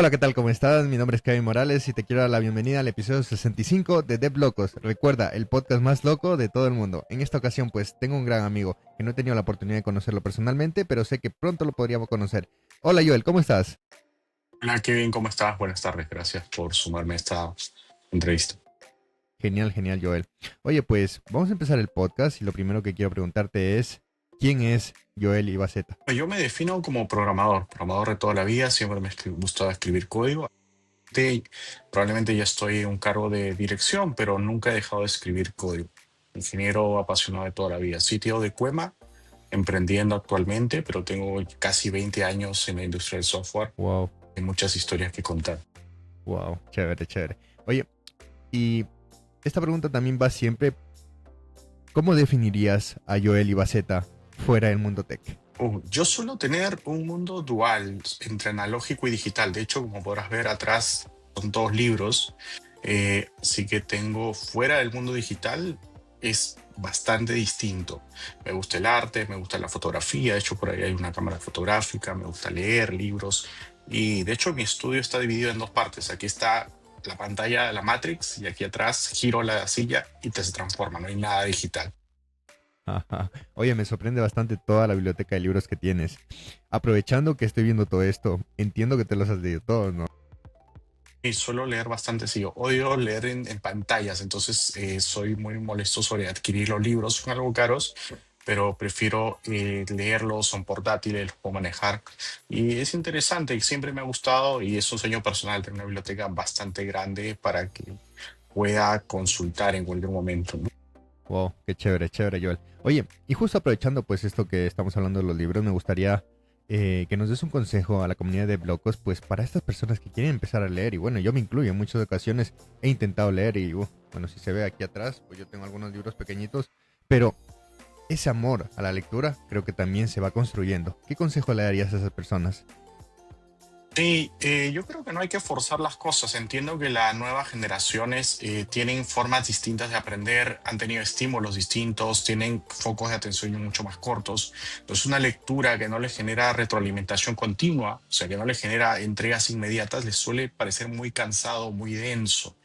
Hola, ¿qué tal? ¿Cómo estás? Mi nombre es Kevin Morales y te quiero dar la bienvenida al episodio 65 de Dev Locos. Recuerda, el podcast más loco de todo el mundo. En esta ocasión, pues, tengo un gran amigo que no he tenido la oportunidad de conocerlo personalmente, pero sé que pronto lo podríamos conocer. Hola, Joel, ¿cómo estás? Hola Kevin, ¿cómo estás? Buenas tardes, gracias por sumarme a esta entrevista. Genial, genial, Joel. Oye, pues, vamos a empezar el podcast y lo primero que quiero preguntarte es, ¿quién es Joel Ibaceta? Yo me defino como programador de toda la vida, siempre me gustaba escribir código. Probablemente ya estoy en un cargo de dirección, pero nunca he dejado de escribir código. Ingeniero apasionado de toda la vida. Sitio de Cuema, emprendiendo actualmente, pero tengo casi 20 años en la industria del software. Wow, Hay muchas historias que contar. wow, chévere, chévere. Oye, y esta pregunta también va siempre, ¿cómo definirías a Joel Ibaceta fuera del mundo tech? Yo suelo tener un mundo dual entre analógico y digital. De hecho, como podrás ver atrás, son todos libros. Así que tengo fuera del mundo digital, es bastante distinto. Me gusta el arte, me gusta la fotografía. De hecho, por ahí hay una cámara fotográfica. Me gusta leer libros. Y de hecho, mi estudio está dividido en dos partes. Aquí está la pantalla de la Matrix y aquí atrás giro la silla y te se transforma. No hay nada digital. Ajá. Oye, me sorprende bastante toda la biblioteca de libros que tienes. Aprovechando que estoy viendo todo esto, entiendo que te los has leído todos, ¿no? Y suelo leer bastante, sí, yo odio leer en pantallas, entonces soy muy molesto sobre adquirir los libros, son algo caros, pero prefiero leerlos, son portátiles, los puedo manejar. Y es interesante, y siempre me ha gustado y es un sueño personal tener una biblioteca bastante grande para que pueda consultar en cualquier momento, ¿no? Wow, qué chévere, chévere, Joel. Oye, y justo aprovechando pues esto que estamos hablando de los libros, me gustaría que nos des un consejo a la comunidad de Blocos, pues para estas personas que quieren empezar a leer, y bueno, yo me incluyo, en muchas ocasiones he intentado leer y bueno, si se ve aquí atrás, pues yo tengo algunos libros pequeñitos, pero ese amor a la lectura creo que también se va construyendo. ¿Qué consejo le darías a esas personas? Sí, yo creo que no hay que forzar las cosas. Entiendo que las nuevas generaciones tienen formas distintas de aprender, han tenido estímulos distintos, tienen focos de atención mucho más cortos. Entonces, una lectura que no les genera retroalimentación continua, o sea, que no les genera entregas inmediatas, les suele parecer muy cansado, muy denso.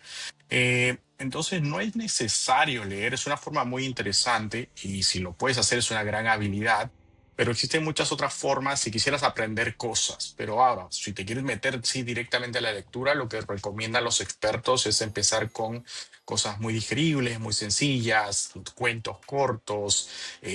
Entonces, no es necesario leer, es una forma muy interesante y si lo puedes hacer es una gran habilidad, pero existen muchas otras formas si quisieras aprender cosas. Pero ahora, si te quieres meter sí, directamente a la lectura, lo que recomiendan los expertos es empezar con cosas muy digeribles, muy sencillas, cuentos cortos,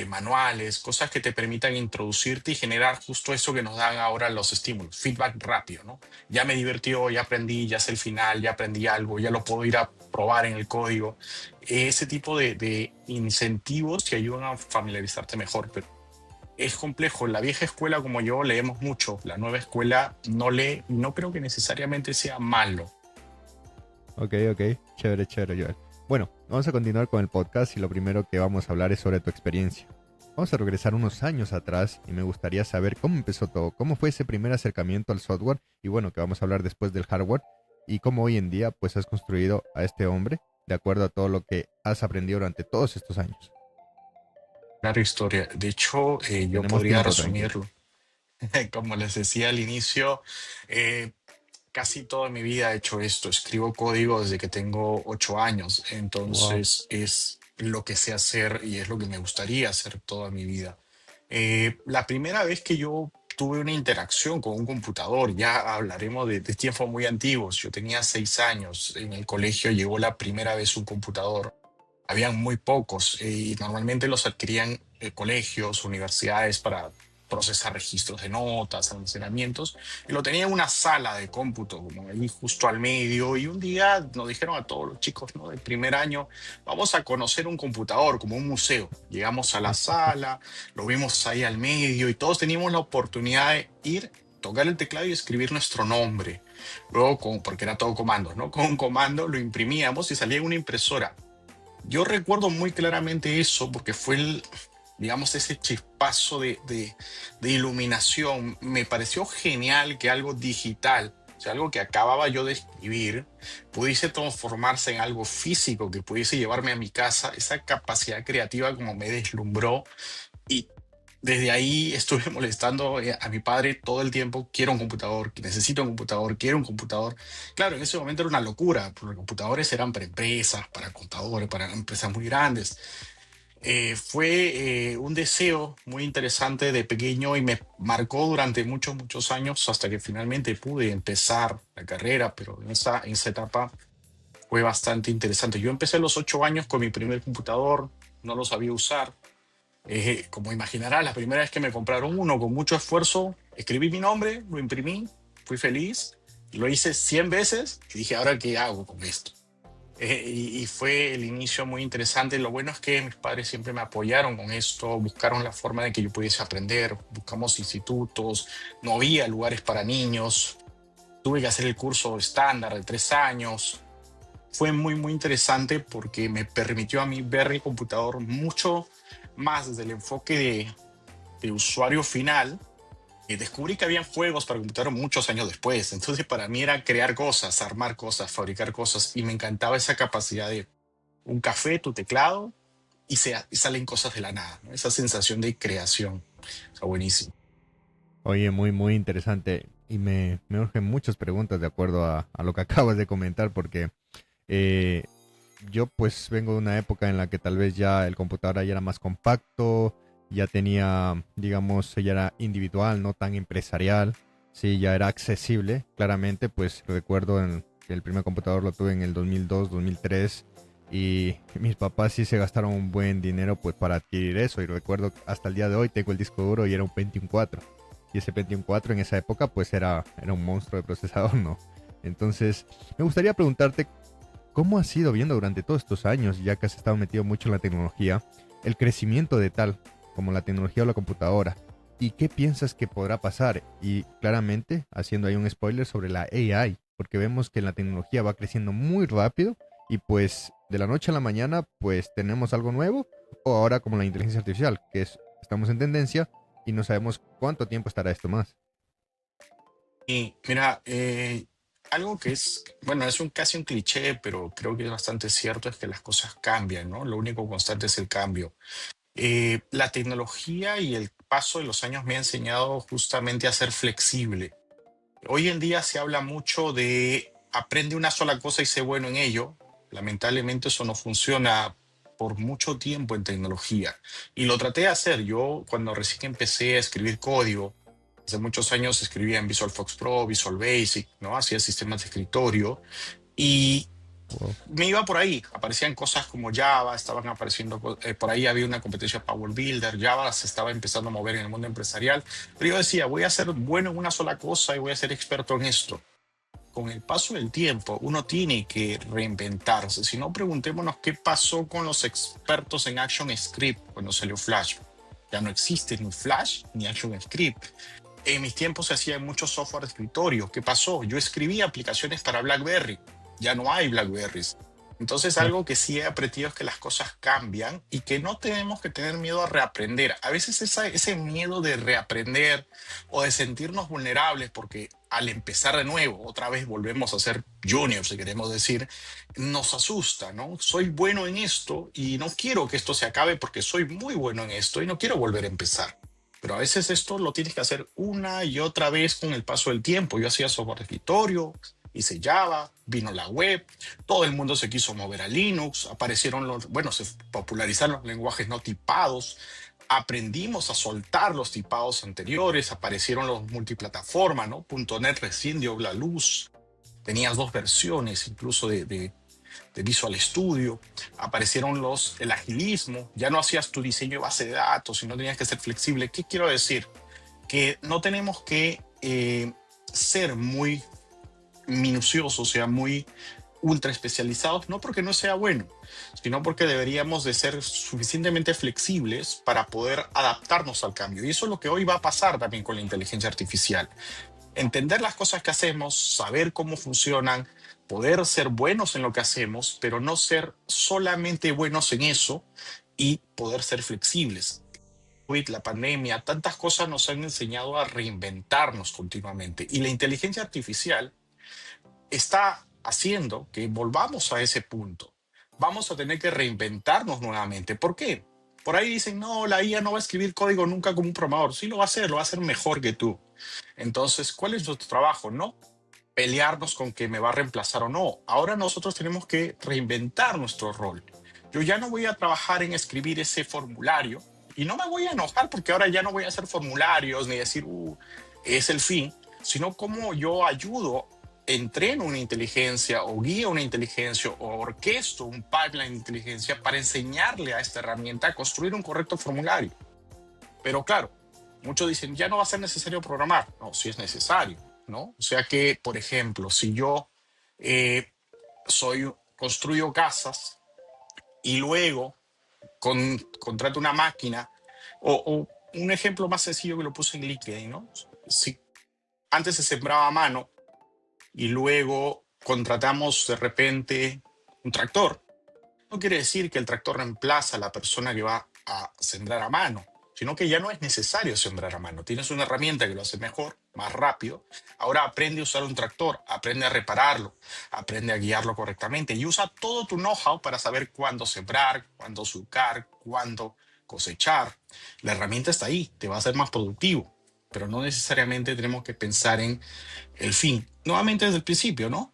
manuales, cosas que te permitan introducirte y generar justo eso que nos dan ahora los estímulos, feedback rápido, ¿no? Ya me divirtió, ya aprendí, ya sé el final, ya aprendí algo, ya lo puedo ir a probar en el código. Ese tipo de incentivos te ayudan a familiarizarte mejor, pero es complejo. La vieja escuela como yo leemos mucho, la nueva escuela no lee, no creo que necesariamente sea malo. Ok, ok, chévere, chévere, Joel. Bueno, vamos a continuar con el podcast y lo primero que vamos a hablar es sobre tu experiencia. Vamos a regresar unos años atrás y me gustaría saber cómo empezó todo, cómo fue ese primer acercamiento al software y bueno, que vamos a hablar después del hardware y cómo hoy en día pues has construido a este hombre de acuerdo a todo lo que has aprendido durante todos estos años. Claro, historia. De hecho, yo Tenemos podría tiempo, tranquilo. resumirlo. Como les decía al inicio, eh, casi toda mi vida he hecho esto. Escribo código desde que tengo 8 años. Wow. Entonces es lo que sé hacer y es lo que me gustaría hacer toda mi vida. La primera vez que yo tuve una interacción con un computador, ya hablaremos de tiempos muy antiguos. Yo tenía 6 años. En el colegio llegó la primera vez un computador. Habían muy pocos y normalmente los adquirían colegios, universidades para procesar registros de notas, almacenamientos, y lo tenía en una sala de cómputo, como ahí justo al medio, y un día nos dijeron a todos los chicos, ¿no? Del primer año, vamos a conocer un computador como un museo. Llegamos a la sala, lo vimos ahí al medio y todos teníamos la oportunidad de ir, tocar el teclado y escribir nuestro nombre. Luego, porque era todo comandos, ¿no? Con un comando lo imprimíamos y salía en una impresora. Yo recuerdo muy claramente eso porque fue digamos, ese chispazo de iluminación. Me pareció genial que algo digital, o sea, algo que acababa yo de escribir, pudiese transformarse en algo físico que pudiese llevarme a mi casa. Esa capacidad creativa como me deslumbró y Desde ahí estuve molestando a mi padre todo el tiempo, quiero un computador, necesito un computador, quiero un computador. Claro, en ese momento era una locura, porque los computadores eran para empresas, para contadores, para empresas muy grandes. Fue un deseo muy interesante de pequeño y me marcó durante muchos, muchos años hasta que finalmente pude empezar la carrera, pero en esa etapa fue bastante interesante. Yo empecé a los 8 años con mi primer computador, no lo sabía usar. Como imaginarás, la primera vez que me compraron uno con mucho esfuerzo, escribí mi nombre, lo imprimí, fui feliz, lo hice 100 veces y dije, ¿ahora qué hago con esto? Y fue el inicio muy interesante. Lo bueno es que mis padres siempre me apoyaron con esto, buscaron la forma de que yo pudiese aprender, buscamos institutos, no había lugares para niños, tuve que hacer el curso estándar de 3 años. Fue muy, muy interesante porque me permitió a mí ver el computador mucho más desde el enfoque de usuario final. Descubrí que habían juegos para computador muchos años después. Entonces para mí era crear cosas, armar cosas, fabricar cosas y me encantaba esa capacidad de un café, tu teclado y salen cosas de la nada, ¿no? Esa sensación de creación. Está buenísimo. Oye, muy, muy interesante. Y me urgen muchas preguntas de acuerdo a lo que acabas de comentar, porque eh, yo pues vengo de una época en la que tal vez ya el computador ya era más compacto, ya tenía, digamos, ya era individual, no tan empresarial, sí, ya era accesible, claramente, pues recuerdo que el primer computador lo tuve en el 2002, 2003 y mis papás sí se gastaron un buen dinero pues para adquirir eso y recuerdo que hasta el día de hoy tengo el disco duro y era un Pentium 4 y ese Pentium 4 en esa época pues era un monstruo de procesador, ¿no? Entonces, me gustaría preguntarte ¿cómo has ido viendo durante todos estos años, ya que has estado metido mucho en la tecnología, el crecimiento de tal como la tecnología o la computadora? ¿Y qué piensas que podrá pasar? Y claramente, haciendo ahí un spoiler sobre la AI, porque vemos que la tecnología va creciendo muy rápido y pues de la noche a la mañana pues tenemos algo nuevo, o ahora como la inteligencia artificial, estamos en tendencia y no sabemos cuánto tiempo estará esto más. Y mira, algo que es, bueno, es casi un cliché, pero creo que es bastante cierto, es que las cosas cambian, ¿no? Lo único constante es el cambio. La tecnología y el paso de los años me ha enseñado justamente a ser flexible. Hoy en día se habla mucho de aprende una sola cosa y sé bueno en ello. Lamentablemente eso no funciona por mucho tiempo en tecnología. Y lo traté de hacer. Yo cuando recién empecé a escribir código, hace muchos años escribía en Visual Fox Pro, Visual Basic, ¿no? Hacía sistemas de escritorio. Y Wow. me iba por ahí, aparecían cosas como Java, estaban apareciendo, por ahí había una competencia Power Builder, Java se estaba empezando a mover en el mundo empresarial, pero yo decía, voy a ser bueno en una sola cosa y voy a ser experto en esto. Con el paso del tiempo, uno tiene que reinventarse. Si no, preguntémonos qué pasó con los expertos en Action Script cuando salió Flash. Ya no existe ni Flash ni Action Script. En mis tiempos se hacía mucho software de escritorio. ¿Qué pasó? Yo escribía aplicaciones para BlackBerry. Ya no hay BlackBerries. Entonces, algo que sí he aprendido es que las cosas cambian y que no tenemos que tener miedo a reaprender. A veces ese miedo de reaprender o de sentirnos vulnerables, porque al empezar de nuevo, otra vez volvemos a ser juniors, si queremos decir, nos asusta, ¿no? Soy bueno en esto y no quiero que esto se acabe porque soy muy bueno en esto y no quiero volver a empezar. Pero a veces esto lo tienes que hacer una y otra vez con el paso del tiempo. Yo hacía software de escritorio, hice Java, vino la web, todo el mundo se quiso mover a Linux, aparecieron bueno, se popularizaron los lenguajes no tipados, aprendimos a soltar los tipados anteriores, aparecieron los multiplataformas, ¿no? .NET recién dio la luz, tenías dos versiones incluso de Visual Studio, aparecieron el agilismo, ya no hacías tu diseño de base de datos, sino tenías que ser flexible. ¿Qué quiero decir? Que no tenemos que ser muy minuciosos, o sea, muy ultra especializados, no porque no sea bueno, sino porque deberíamos de ser suficientemente flexibles para poder adaptarnos al cambio. Y eso es lo que hoy va a pasar también con la inteligencia artificial. Entender las cosas que hacemos, saber cómo funcionan, poder ser buenos en lo que hacemos, pero no ser solamente buenos en eso y poder ser flexibles. COVID, la pandemia, tantas cosas nos han enseñado a reinventarnos continuamente y la inteligencia artificial está haciendo que volvamos a ese punto. Vamos a tener que reinventarnos nuevamente. ¿Por qué? Por ahí dicen, no, la IA no va a escribir código nunca como un programador. Sí lo va a hacer mejor que tú. Entonces, ¿cuál es nuestro trabajo? No pelearnos con que me va a reemplazar o no. Ahora nosotros tenemos que reinventar nuestro rol. Yo ya no voy a trabajar en escribir ese formulario y no me voy a enojar porque ahora ya no voy a hacer formularios ni decir, es el fin, sino cómo yo ayudo, entreno una inteligencia o guío una inteligencia o orquesto un pipeline de inteligencia para enseñarle a esta herramienta a construir un correcto formulario. Pero claro, muchos dicen, ya no va a ser necesario programar. No, sí es necesario, ¿no? O sea que, por ejemplo, si yo eh, construyo casas y luego contrato una máquina, o un ejemplo más sencillo que lo puse en LinkedIn, ¿no? Si antes se sembraba a mano y luego contratamos de repente un tractor, no quiere decir que el tractor reemplaza a la persona que va a sembrar a mano, sino que ya no es necesario sembrar a mano. Tienes una herramienta que lo hace mejor, más rápido. Ahora aprende a usar un tractor, aprende a repararlo, aprende a guiarlo correctamente y usa todo tu know-how para saber cuándo sembrar, cuándo surcar, cuándo cosechar. La herramienta está ahí, te va a hacer más productivo, pero no necesariamente tenemos que pensar en el fin. Nuevamente desde el principio, ¿no?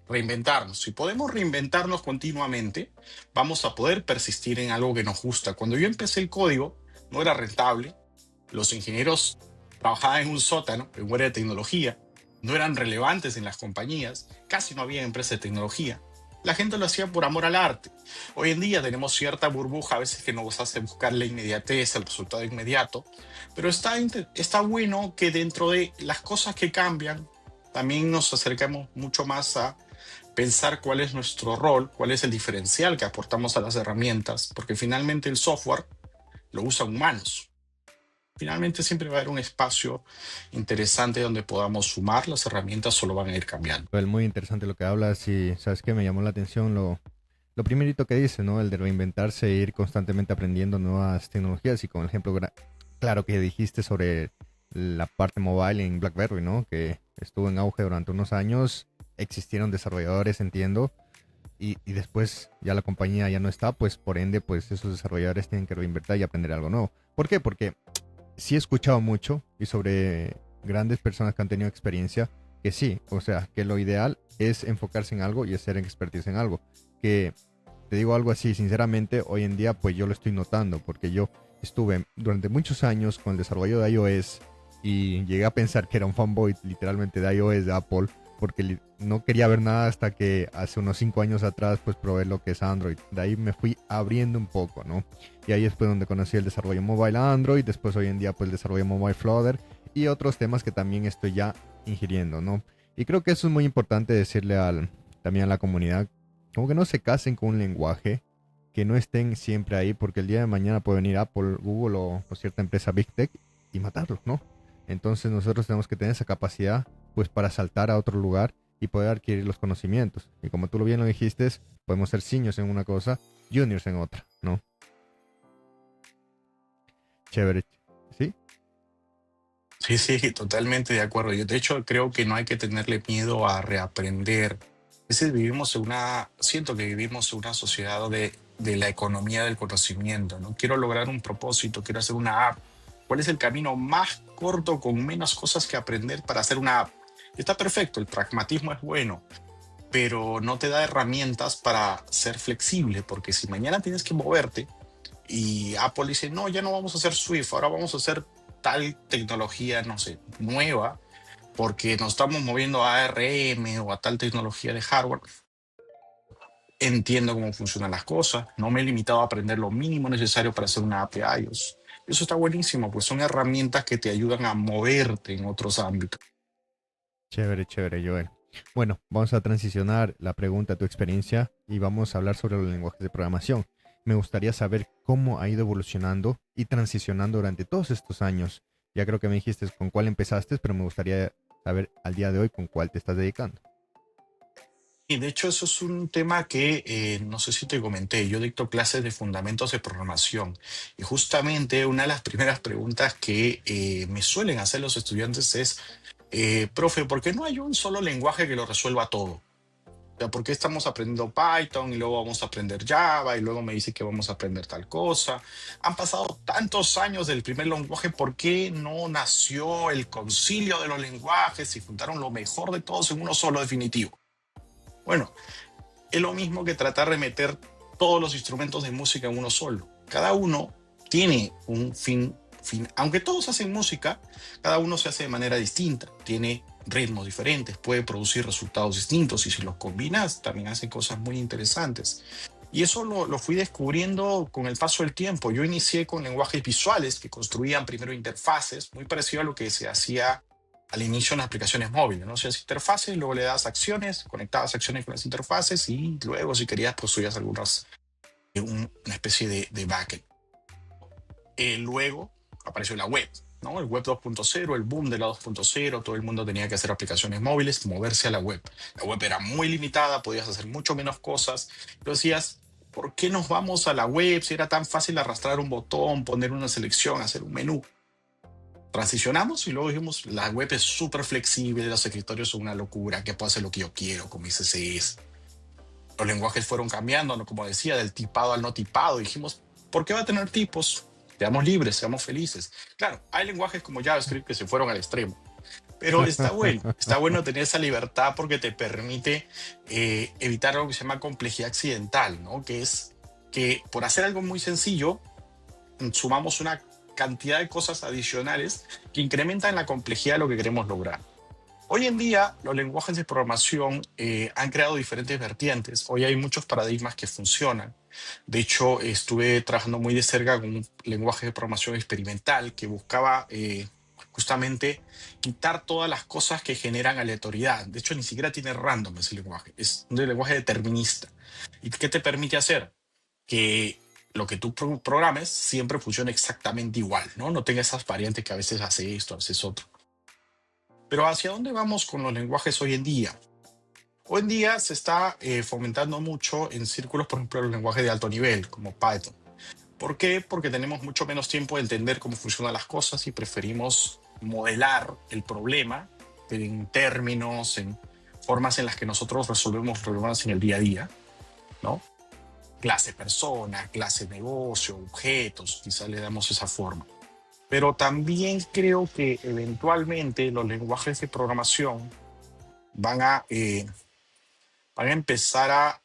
Reinventarnos. Si podemos reinventarnos continuamente, vamos a poder persistir en algo que nos gusta. Cuando yo empecé el código, no era rentable. Los ingenieros trabajaban en un sótano, en un área de tecnología, no eran relevantes en las compañías, casi no había empresas de tecnología. La gente lo hacía por amor al arte. Hoy en día tenemos cierta burbuja a veces que nos hace buscar la inmediatez, el resultado inmediato, pero está bueno que dentro de las cosas que cambian, también nos acercamos mucho más a pensar cuál es nuestro rol, cuál es el diferencial que aportamos a las herramientas, porque finalmente el software lo usan humanos. Finalmente siempre va a haber un espacio interesante donde podamos sumar, las herramientas solo van a ir cambiando. Joel, muy interesante lo que hablas y sabes que me llamó la atención lo primerito que dices, ¿no? El de reinventarse e ir constantemente aprendiendo nuevas tecnologías y con el ejemplo claro que dijiste sobre la parte mobile en BlackBerry, ¿no? Que estuvo en auge durante unos años, existieron desarrolladores, entiendo, y después ya la compañía ya no está, pues por ende, pues esos desarrolladores tienen que reinventar y aprender algo nuevo. ¿Por qué? Porque sí he escuchado mucho y sobre grandes personas que han tenido experiencia, que sí, o sea, que lo ideal es enfocarse en algo y hacer expertise en algo. Que te digo algo así, sinceramente, hoy en día pues yo lo estoy notando, porque yo estuve durante muchos años con el desarrollo de iOS y llegué a pensar que era un fanboy literalmente de iOS, de Apple, porque no quería ver nada hasta que hace unos 5 años atrás pues probé lo que es Android. De ahí me fui abriendo un poco, ¿no? Y ahí es pues donde conocí el desarrollo mobile Android, después hoy en día pues el desarrollo mobile Flutter y otros temas que también estoy ya ingiriendo, ¿no? Y creo que eso es muy importante decirle también a la comunidad, como que no se casen con un lenguaje, que no estén siempre ahí, porque el día de mañana puede venir Apple, Google o cierta empresa Big Tech y matarlos, ¿no? Entonces nosotros tenemos que tener esa capacidad pues para saltar a otro lugar y poder adquirir los conocimientos. Y como tú bien lo dijiste, podemos ser seniors en una cosa, juniors en otra, ¿no? Chévere. ¿Sí? Sí, sí, totalmente de acuerdo. Yo de hecho creo que no hay que tenerle miedo a reaprender. A veces siento que vivimos en una sociedad de la economía del conocimiento, ¿no? Quiero lograr un propósito, quiero hacer una app. ¿Cuál es el camino más corto con menos cosas que aprender para hacer una app? Está perfecto, el pragmatismo es bueno, pero no te da herramientas para ser flexible, porque si mañana tienes que moverte, y Apple dice, no, ya no vamos a hacer Swift, ahora vamos a hacer tal tecnología, no sé, nueva, porque nos estamos moviendo a ARM o a tal tecnología de hardware. Entiendo cómo funcionan las cosas, no me he limitado a aprender lo mínimo necesario para hacer una app de iOS. Eso está buenísimo, pues son herramientas que te ayudan a moverte en otros ámbitos. Chévere, chévere, Joel. Bueno, vamos a transicionar la pregunta a tu experiencia y vamos a hablar sobre los lenguajes de programación. Me gustaría saber cómo ha ido evolucionando y transicionando durante todos estos años. Ya creo que me dijiste con cuál empezaste, pero me gustaría saber al día de hoy con cuál te estás dedicando. Y de hecho eso es un tema que no sé si te comenté, yo dicto clases de fundamentos de programación y justamente una de las primeras preguntas que me suelen hacer los estudiantes es, profe, ¿por qué no hay un solo lenguaje que lo resuelva todo? sea, ¿por qué estamos aprendiendo Python y luego vamos a aprender Java y luego me dice que vamos a aprender tal cosa? Han pasado tantos años del primer lenguaje, ¿por qué no nació el concilio de los lenguajes y juntaron lo mejor de todos en uno solo definitivo? Bueno, es lo mismo que tratar de meter todos los instrumentos de música en uno solo. Cada uno tiene un fin. Aunque todos hacen música, cada uno se hace de manera distinta, tiene ritmos diferentes, puede producir resultados distintos y si los combinas también hacen cosas muy interesantes. Y eso lo fui descubriendo con el paso del tiempo. Yo inicié con lenguajes visuales que construían primero interfaces, muy parecido a lo que se hacía al inicio en las aplicaciones móviles, ¿no? O sea, interfaces, luego le das acciones, conectabas acciones con las interfaces y luego si querías construías algunas, una especie de backend. Luego apareció la web, ¿no? El web 2.0, el boom de la 2.0, todo el mundo tenía que hacer aplicaciones móviles, moverse a la web. La web era muy limitada, podías hacer mucho menos cosas. Tú decías, ¿por qué nos vamos a la web si era tan fácil arrastrar un botón, poner una selección, hacer un menú? Transicionamos y luego dijimos, la web es súper flexible, los escritorios son una locura, que puedo hacer lo que yo quiero con mis CSS. Los lenguajes fueron cambiando, ¿no? Como decía, del tipado al no tipado. Dijimos, ¿por qué va a tener tipos? Seamos libres, seamos felices. Claro, hay lenguajes como JavaScript que se fueron al extremo, pero está bueno tener esa libertad porque te permite evitar algo que se llama complejidad accidental, ¿no? Que es que por hacer algo muy sencillo, sumamos una cantidad de cosas adicionales que incrementan la complejidad de lo que queremos lograr. Hoy en día, los lenguajes de programación han creado diferentes vertientes. Hoy hay muchos paradigmas que funcionan. De hecho, estuve trabajando muy de cerca con un lenguaje de programación experimental que buscaba justamente quitar todas las cosas que generan aleatoriedad. De hecho, ni siquiera tiene random ese lenguaje. Es un lenguaje determinista. ¿Y qué te permite hacer? Que lo que tú programes siempre funcione exactamente igual, ¿no? No tenga esas variantes que a veces hace esto, a veces otro. Pero ¿hacia dónde vamos con los lenguajes hoy en día? Hoy en día se está fomentando mucho en círculos, por ejemplo, los lenguajes de alto nivel, como Python. ¿Por qué? Porque tenemos mucho menos tiempo de entender cómo funcionan las cosas y preferimos modelar el problema en términos, en formas en las que nosotros resolvemos problemas en el día a día, ¿no? Clase persona, clase negocio, objetos, quizás le damos esa forma. Pero también creo que eventualmente los lenguajes de programación van a empezar a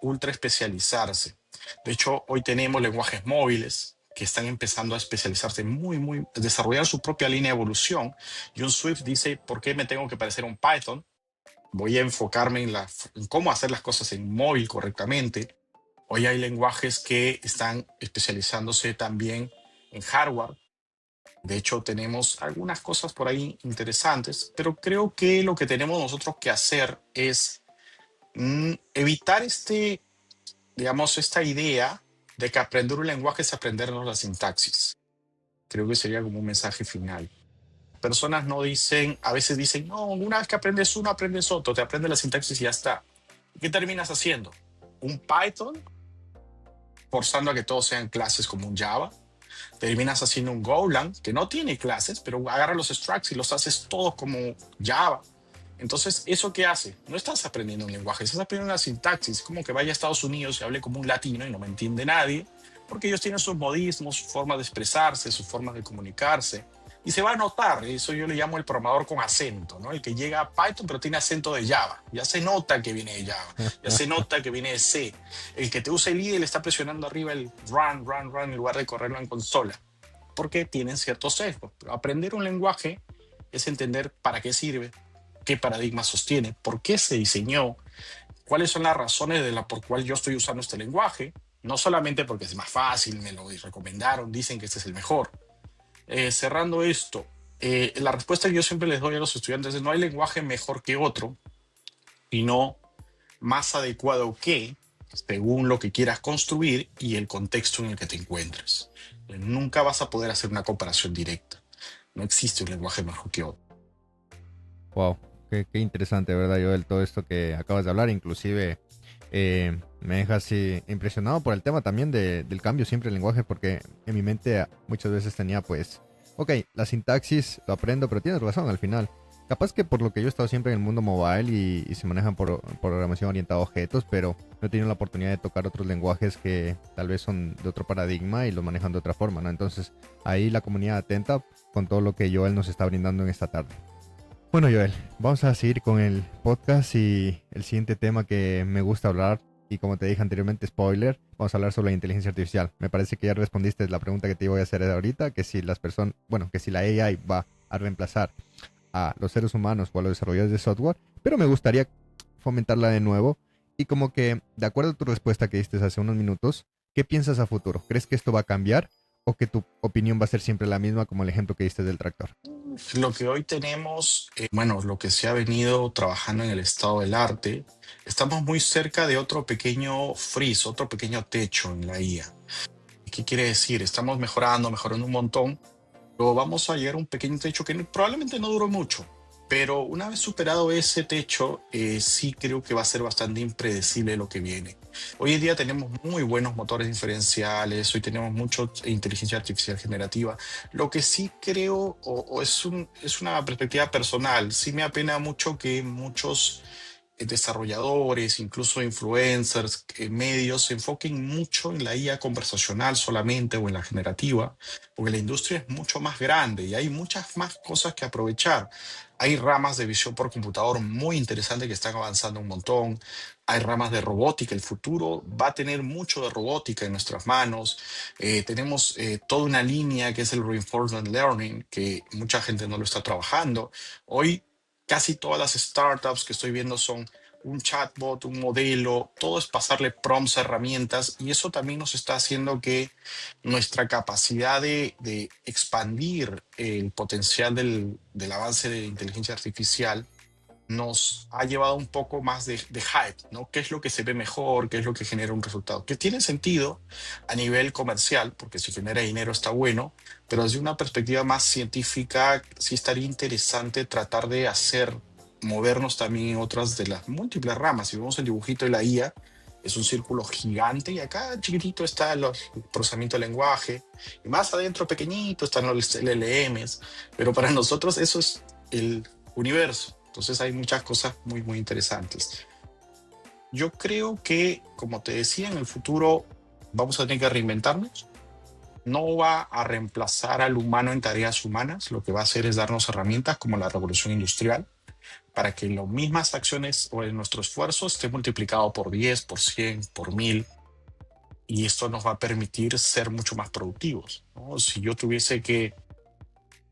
ultra especializarse. De hecho, hoy tenemos lenguajes móviles que están empezando a especializarse a desarrollar su propia línea de evolución. Y un Swift dice, ¿por qué me tengo que parecer a un Python? Voy a enfocarme en cómo hacer las cosas en móvil correctamente. Hoy hay lenguajes que están especializándose también en hardware. De hecho, tenemos algunas cosas por ahí interesantes, pero creo que lo que tenemos nosotros que hacer es evitar digamos, esta idea de que aprender un lenguaje es aprendernos la sintaxis. Creo que sería como un mensaje final. Personas no dicen, a veces dicen, no, una vez que aprendes uno, aprendes otro, te aprendes la sintaxis y ya está. ¿Qué terminas haciendo? Un Python, forzando a que todos sean clases como un Java. Terminas haciendo un Golang, que no tiene clases, pero agarra los structs y los haces todos como Java. Entonces, ¿eso qué hace? No estás aprendiendo un lenguaje, estás aprendiendo una sintaxis. Es como que vaya a Estados Unidos y hable como un latino y no me entiende nadie, porque ellos tienen sus modismos, su forma de expresarse, sus formas de comunicarse. Y se va a notar, eso yo le llamo el programador con acento, ¿no? El que llega a Python pero tiene acento de Java. Ya se nota que viene de Java, ya se nota que viene de C. El que te usa el IDE le está presionando arriba el run en lugar de correrlo en consola, porque tienen ciertos sesgos. Pero aprender un lenguaje es entender para qué sirve, qué paradigma sostiene, por qué se diseñó, cuáles son las razones por cual yo estoy usando este lenguaje, no solamente porque es más fácil, me lo recomendaron, dicen que este es el mejor. Cerrando esto, la respuesta que yo siempre les doy a los estudiantes es no hay lenguaje mejor que otro, sino más adecuado que según lo que quieras construir y el contexto en el que te encuentres. Nunca vas a poder hacer una comparación directa. No existe un lenguaje mejor que otro. Wow, qué interesante, ¿verdad, Joel? Todo esto que acabas de hablar, inclusive me deja así impresionado por el tema también del cambio siempre del lenguaje, porque en mi mente muchas veces tenía pues, ok, la sintaxis lo aprendo, pero tienes razón al final. Capaz que por lo que yo he estado siempre en el mundo mobile y se manejan por programación orientada a objetos, pero no he tenido la oportunidad de tocar otros lenguajes que tal vez son de otro paradigma y los manejan de otra forma, ¿no? Entonces, ahí la comunidad atenta con todo lo que Joel nos está brindando en esta tarde. Bueno, Joel, vamos a seguir con el podcast y el siguiente tema que me gusta hablar, y como te dije anteriormente, spoiler, vamos a hablar sobre la inteligencia artificial. Me parece que ya respondiste la pregunta que te iba a hacer ahorita, que si las personas, bueno, que si la AI va a reemplazar a los seres humanos o a los desarrolladores de software, pero me gustaría fomentarla de nuevo y como que, de acuerdo a tu respuesta que diste hace unos minutos, ¿qué piensas a futuro? ¿Crees que esto va a cambiar o que tu opinión va a ser siempre la misma como el ejemplo que diste del tractor? Lo que hoy tenemos, bueno, lo que se ha venido trabajando en el estado del arte, estamos muy cerca de otro pequeño freeze, otro pequeño techo en la IA. ¿Qué quiere decir? Estamos mejorando un montón, pero vamos a llegar a un pequeño techo que probablemente no duró mucho. Pero una vez superado ese techo, sí creo que va a ser bastante impredecible lo que viene. Hoy en día tenemos muy buenos motores diferenciales, hoy tenemos mucha inteligencia artificial generativa. Lo que sí creo, o es una perspectiva personal, sí me apena mucho que muchos desarrolladores, incluso influencers, medios se enfoquen mucho en la IA conversacional solamente o en la generativa, porque la industria es mucho más grande y hay muchas más cosas que aprovechar. Hay ramas de visión por computador muy interesantes que están avanzando un montón. Hay ramas de robótica. El futuro va a tener mucho de robótica en nuestras manos. Tenemos toda una línea que es el reinforcement learning, que mucha gente no lo está trabajando. Hoy casi todas las startups que estoy viendo son un chatbot, un modelo, todo es pasarle prompts, herramientas, y eso también nos está haciendo que nuestra capacidad de expandir el potencial del avance de inteligencia artificial nos ha llevado un poco más de hype, ¿no? ¿Qué es lo que se ve mejor? ¿Qué es lo que genera un resultado? Que tiene sentido a nivel comercial, porque si genera dinero está bueno, pero desde una perspectiva más científica, sí estaría interesante tratar de hacer, movernos también en otras de las múltiples ramas. Si vemos el dibujito de la IA, es un círculo gigante y acá chiquitito está el procesamiento del lenguaje, y más adentro pequeñito están los LLMs, pero para nosotros eso es el universo. Entonces hay muchas cosas muy, muy interesantes. Yo creo que, como te decía, en el futuro vamos a tener que reinventarnos. No va a reemplazar al humano en tareas humanas. Lo que va a hacer es darnos herramientas como la revolución industrial para que las mismas acciones o en nuestro esfuerzo esté multiplicado por 10, por 100, por 1000. Y esto nos va a permitir ser mucho más productivos, ¿no? Si yo tuviese que,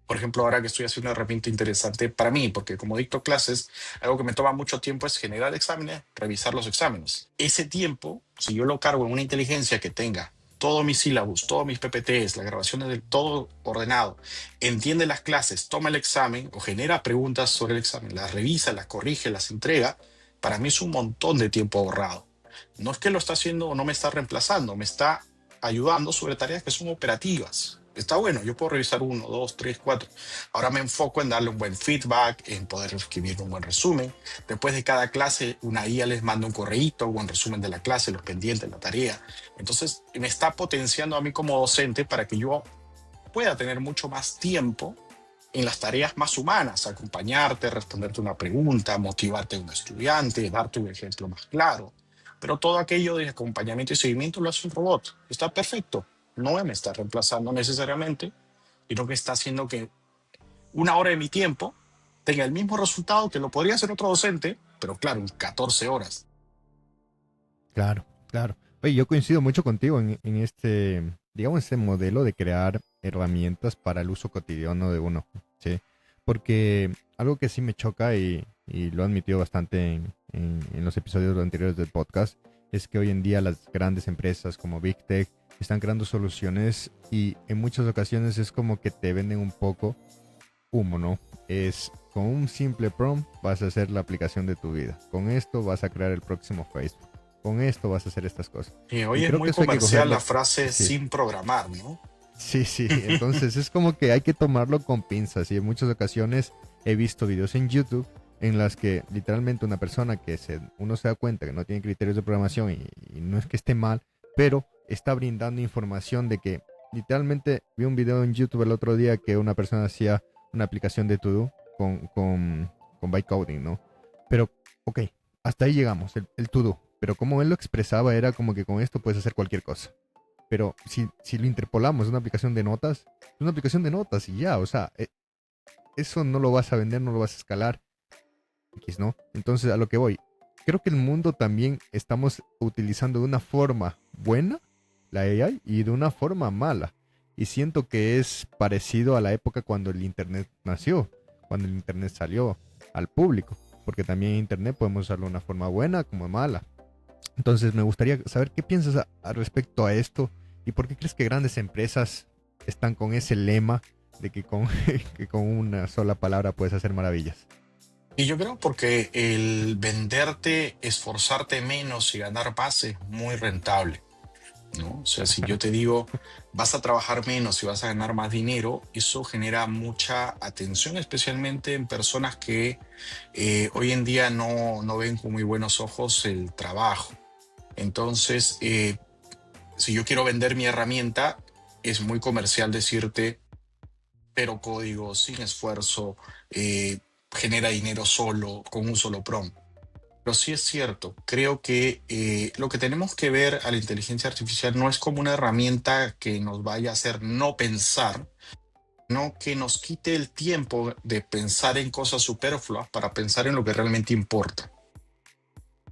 por ejemplo, ahora que estoy haciendo una herramienta interesante para mí, porque como dicto clases, algo que me toma mucho tiempo es generar exámenes, revisar los exámenes. Ese tiempo, si yo lo cargo en una inteligencia que tenga todos mis sílabus, todos mis PPTs, las grabaciones de todo ordenado, entiende las clases, toma el examen o genera preguntas sobre el examen, las revisa, las corrige, las entrega, para mí es un montón de tiempo ahorrado. No es que lo está haciendo o no me está reemplazando, me está ayudando sobre tareas que son operativas. Está bueno, yo puedo revisar uno, dos, tres, cuatro. Ahora me enfoco en darle un buen feedback, en poder escribir un buen resumen. Después de cada clase, una IA les manda un correíto, un buen resumen de la clase, los pendientes, la tarea. Entonces, me está potenciando a mí como docente para que yo pueda tener mucho más tiempo en las tareas más humanas, acompañarte, responderte una pregunta, motivarte a un estudiante, darte un ejemplo más claro. Pero todo aquello de acompañamiento y seguimiento lo hace un robot. Está perfecto. No me está reemplazando necesariamente, sino que está haciendo que una hora de mi tiempo tenga el mismo resultado que lo podría hacer otro docente, pero claro, en 14 horas. Claro, claro. Oye, yo coincido mucho contigo en este, digamos, este modelo de crear herramientas para el uso cotidiano de uno, ¿sí? Porque algo que sí me choca y lo he admitido bastante en los episodios anteriores del podcast, es que hoy en día las grandes empresas como Big Tech están creando soluciones y en muchas ocasiones es como que te venden un poco humo, ¿no? Es con un simple prompt vas a hacer la aplicación de tu vida. Con esto vas a crear el próximo Facebook. Con esto vas a hacer estas cosas. Y Y hoy es creo que muy eso hay que comercial la cogerlo. frase Sí, sin programar, ¿no? sí, sí. Entonces es como que hay que tomarlo con pinzas. Y en muchas ocasiones he visto videos en YouTube en las que literalmente una persona uno se da cuenta que no tiene criterios de programación y no es que esté mal, pero está brindando información de que literalmente vi un video en YouTube el otro día que una persona hacía una aplicación de To-Do con bytecoding, ¿no? Pero, ok, hasta ahí llegamos, el to do. Pero como él lo expresaba, era como que con esto puedes hacer cualquier cosa. Pero si lo interpolamos a una aplicación de notas, es una aplicación de notas y ya, o sea, eso no lo vas a vender, no lo vas a escalar, X, ¿no? Entonces, a lo que voy, creo que el mundo también estamos utilizando de una forma buena la AI y de una forma mala. Y siento que es parecido a la época cuando el Internet nació, cuando el Internet salió al público, porque también Internet podemos usarlo de una forma buena como mala. Entonces me gustaría saber qué piensas a respecto a esto y por qué crees que grandes empresas están con ese lema de que con, que con una sola palabra puedes hacer maravillas. Y yo creo porque el venderte, esforzarte menos y ganar más es muy rentable, ¿no? O sea, si yo te digo, vas a trabajar menos y vas a ganar más dinero, eso genera mucha atención, especialmente en personas que hoy en día no ven con muy buenos ojos el trabajo. Entonces, si yo quiero vender mi herramienta, es muy comercial decirte, pero código, sin esfuerzo, genera dinero solo, con un solo prompt. Pero sí es cierto, creo que lo que tenemos que ver a la inteligencia artificial no es como una herramienta que nos vaya a hacer no pensar, no que nos quite el tiempo de pensar en cosas superfluas para pensar en lo que realmente importa.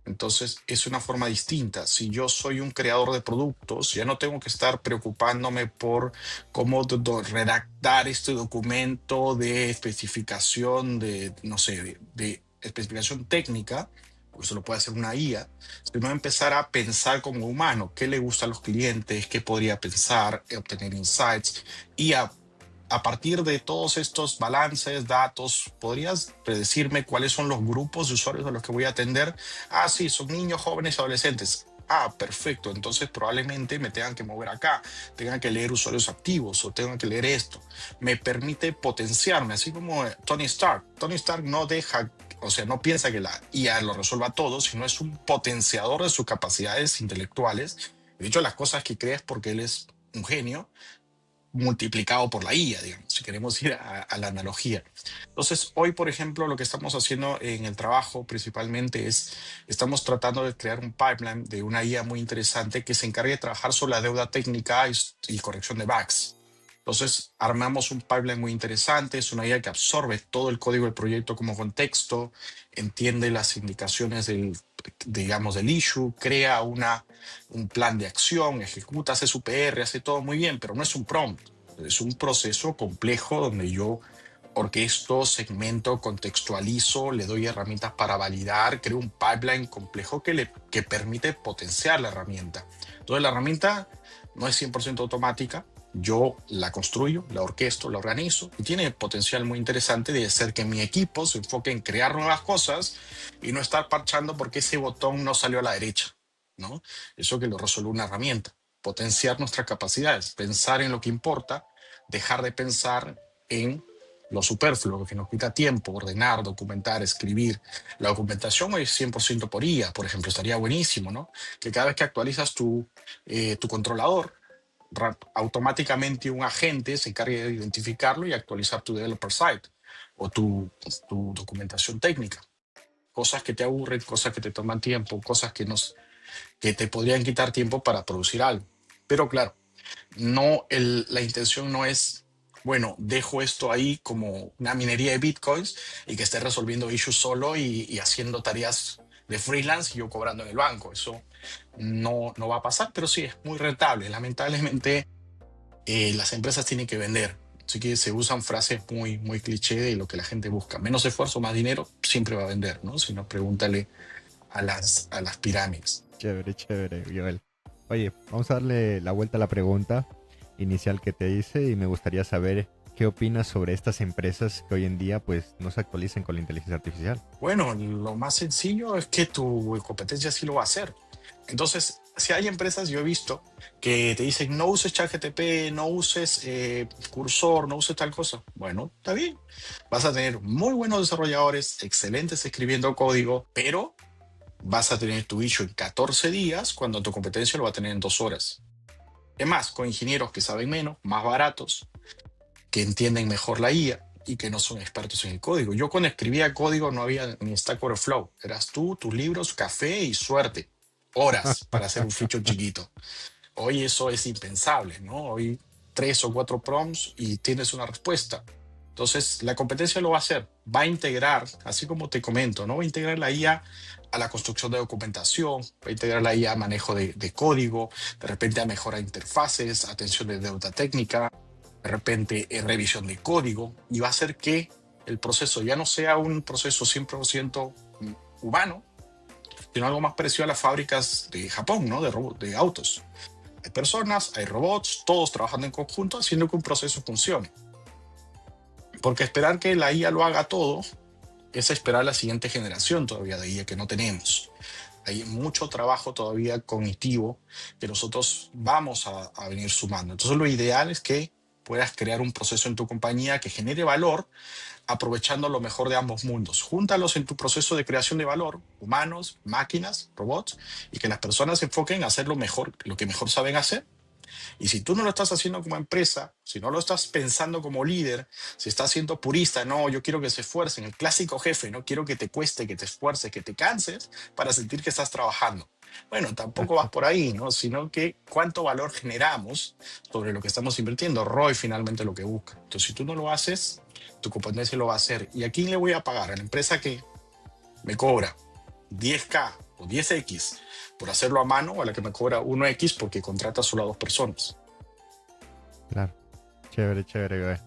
Entonces es una forma distinta. Si yo soy un creador de productos, ya no tengo que estar preocupándome por cómo redactar este documento de especificación de, no sé, de especificación técnica, porque eso lo puede hacer una IA, sino empezar a pensar como humano, qué le gusta a los clientes, qué podría pensar, obtener insights y a partir de todos estos balances, datos, ¿podrías predecirme cuáles son los grupos de usuarios a los que voy a atender? Ah, sí, son niños, jóvenes, adolescentes. Ah, perfecto. Entonces probablemente me tengan que mover acá, tengan que leer usuarios activos o tengan que leer esto. Me permite potenciarme, así como Tony Stark. Tony Stark no deja, o sea, no piensa que la IA lo resuelva todo, sino es un potenciador de sus capacidades intelectuales. De hecho, las cosas que crea es porque él es un genio multiplicado por la IA, digamos, si queremos ir a la analogía. Entonces, hoy, por ejemplo, lo que estamos haciendo en el trabajo principalmente es, estamos tratando de crear un pipeline de una IA muy interesante que se encargue de trabajar sobre la deuda técnica y corrección de bugs. Entonces, armamos un pipeline muy interesante, es una IA que absorbe todo el código del proyecto como contexto, entiende las indicaciones del, digamos, del issue, crea un plan de acción, ejecuta, hace su PR, hace todo muy bien, pero no es un prompt, es un proceso complejo donde yo orquesto, segmento, contextualizo, le doy herramientas para validar, creo un pipeline complejo que permite potenciar la herramienta. Entonces la herramienta no es 100% automática, yo la construyo, la orquesto, la organizo y tiene potencial muy interesante de hacer que mi equipo se enfoque en crear nuevas cosas y no estar parchando porque ese botón no salió a la derecha, ¿no? Eso que lo resuelve una herramienta. Potenciar nuestras capacidades, pensar en lo que importa, dejar de pensar en lo superfluo, lo que nos quita tiempo, ordenar, documentar, escribir. La documentación es 100% por IA, por ejemplo, estaría buenísimo, ¿no? Que cada vez que actualizas tu controlador, automáticamente un agente se encargue de identificarlo y actualizar tu developer site o tu documentación técnica. Cosas que te aburren, cosas que te toman tiempo, cosas que te podrían quitar tiempo para producir algo. Pero claro, la intención no es, bueno, dejo esto ahí como una minería de bitcoins y que esté resolviendo issues solo y haciendo tareas de freelance y yo cobrando en el banco. Eso no va a pasar, pero sí es muy rentable. Lamentablemente, las empresas tienen que vender. Así que se usan frases muy cliché de lo que la gente busca. Menos esfuerzo, más dinero, siempre va a vender, ¿no? Si no, pregúntale a las pirámides. Chévere, chévere, Joel. Oye, vamos a darle la vuelta a la pregunta inicial que te hice y me gustaría saber qué opinas sobre estas empresas que hoy en día pues no se actualizan con la inteligencia artificial. Bueno, lo más sencillo es que tu competencia sí lo va a hacer. Entonces, si hay empresas, yo he visto, que te dicen no uses ChatGPT, no uses Cursor, no uses tal cosa. Bueno, está bien. Vas a tener muy buenos desarrolladores, excelentes escribiendo código, pero vas a tener tu issue en 14 días cuando tu competencia lo va a tener en 2 horas. Es más, con ingenieros que saben menos, más baratos, que entienden mejor la IA, y que no son expertos en el código. Yo cuando escribía código no había ni Stack Overflow. Eras tú, tus libros, café y suerte. Horas para hacer un feature chiquito. Hoy eso es impensable, ¿no? Hoy 3 o 4 prompts y tienes una respuesta. Entonces, la competencia lo va a hacer. Va a integrar, así como te comento, ¿no? Va a integrar la IA a la construcción de documentación, va a integrar la IA a manejo de código, de repente a mejora de interfaces, atención de deuda técnica, de repente revisión de código, y va a hacer que el proceso ya no sea un proceso 100% humano, sino algo más parecido a las fábricas de Japón, ¿no? De autos. Hay personas, hay robots, todos trabajando en conjunto, haciendo que un proceso funcione. Porque esperar que la IA lo haga todo es esperar la siguiente generación todavía de IA que no tenemos. Hay mucho trabajo todavía cognitivo que nosotros vamos a venir sumando. Entonces lo ideal es que puedas crear un proceso en tu compañía que genere valor aprovechando lo mejor de ambos mundos. Júntalos en tu proceso de creación de valor, humanos, máquinas, robots, y que las personas se enfoquen a hacer lo mejor, lo que mejor saben hacer. Y si tú no lo estás haciendo como empresa, si no lo estás pensando como líder, si estás siendo purista, no, yo quiero que se esfuercen, el clásico jefe, no quiero que te cueste, que te esfuerces, que te canses para sentir que estás trabajando. Bueno, tampoco vas por ahí, ¿no? Sino que cuánto valor generamos sobre lo que estamos invirtiendo. ROI finalmente lo que busca. Entonces, si tú no lo haces, tu competencia lo va a hacer. ¿Y a quién le voy a pagar? A la empresa que me cobra 10K o 10X por hacerlo a mano, o a la que me cobra 1X porque contrata solo a 2 personas. Claro. Chévere, chévere, güey.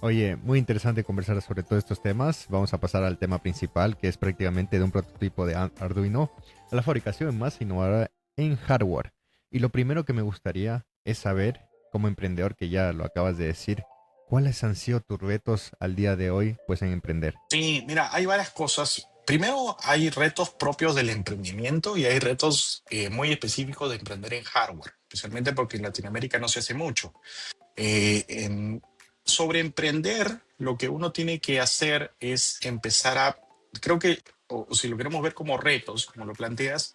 Oye, muy interesante conversar sobre todos estos temas. Vamos a pasar al tema principal, que es prácticamente de un prototipo de Arduino a la fabricación más innovadora en hardware. Y lo primero que me gustaría es saber, como emprendedor, que ya lo acabas de decir, ¿cuáles han sido tus retos al día de hoy, pues, en emprender? Sí, mira, hay varias cosas. Primero, hay retos propios del emprendimiento y hay retos muy específicos de emprender en hardware, especialmente porque en Latinoamérica no se hace mucho. Sobre emprender, lo que uno tiene que hacer es empezar a, creo que, o si lo queremos ver como retos, como lo planteas,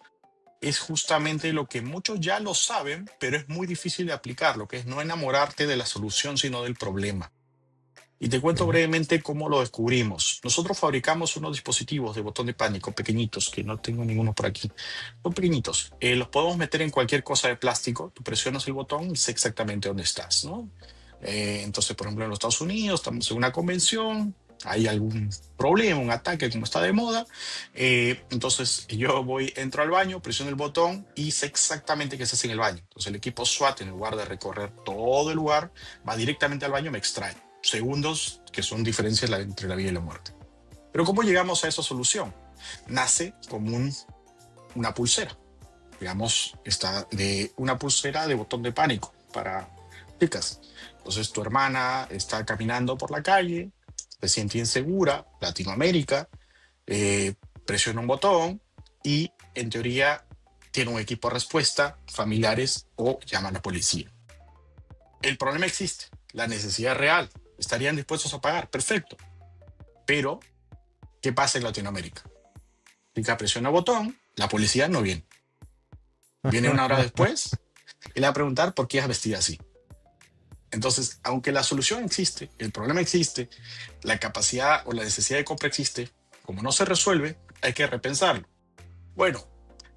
es justamente lo que muchos ya lo saben, pero es muy difícil de aplicar, lo que es no enamorarte de la solución, sino del problema. Y te cuento Ok. brevemente cómo lo descubrimos. Nosotros fabricamos unos dispositivos de botón de pánico pequeñitos, que no tengo ninguno por aquí. Son pequeñitos. Los podemos meter en cualquier cosa de plástico. Tú presionas el botón y sé exactamente dónde estás, ¿no? Entonces, por ejemplo, en los Estados Unidos estamos en una convención, hay algún problema, un ataque como está de moda. Entonces yo entro al baño, presiono el botón y sé exactamente qué se hace en el baño. Entonces el equipo SWAT, en lugar de recorrer todo el lugar, va directamente al baño y me extrae segundos, que son diferencias entre la vida y la muerte. Pero ¿cómo llegamos a esa solución? Nace como una pulsera, digamos, está de una pulsera de botón de pánico para chicas. Entonces tu hermana está caminando por la calle, se siente insegura, Latinoamérica, eh, presiona un botón y en teoría tiene un equipo de respuesta, familiares o llama a la policía. El problema existe, la necesidad es real, estarían dispuestos a pagar, perfecto. Pero, ¿qué pasa en Latinoamérica? Pica, presiona botón, la policía no viene. Viene una hora después y le va a preguntar por qué es vestida así. Entonces, aunque la solución existe, el problema existe, la capacidad o la necesidad de compra existe, como no se resuelve, hay que repensarlo. Bueno,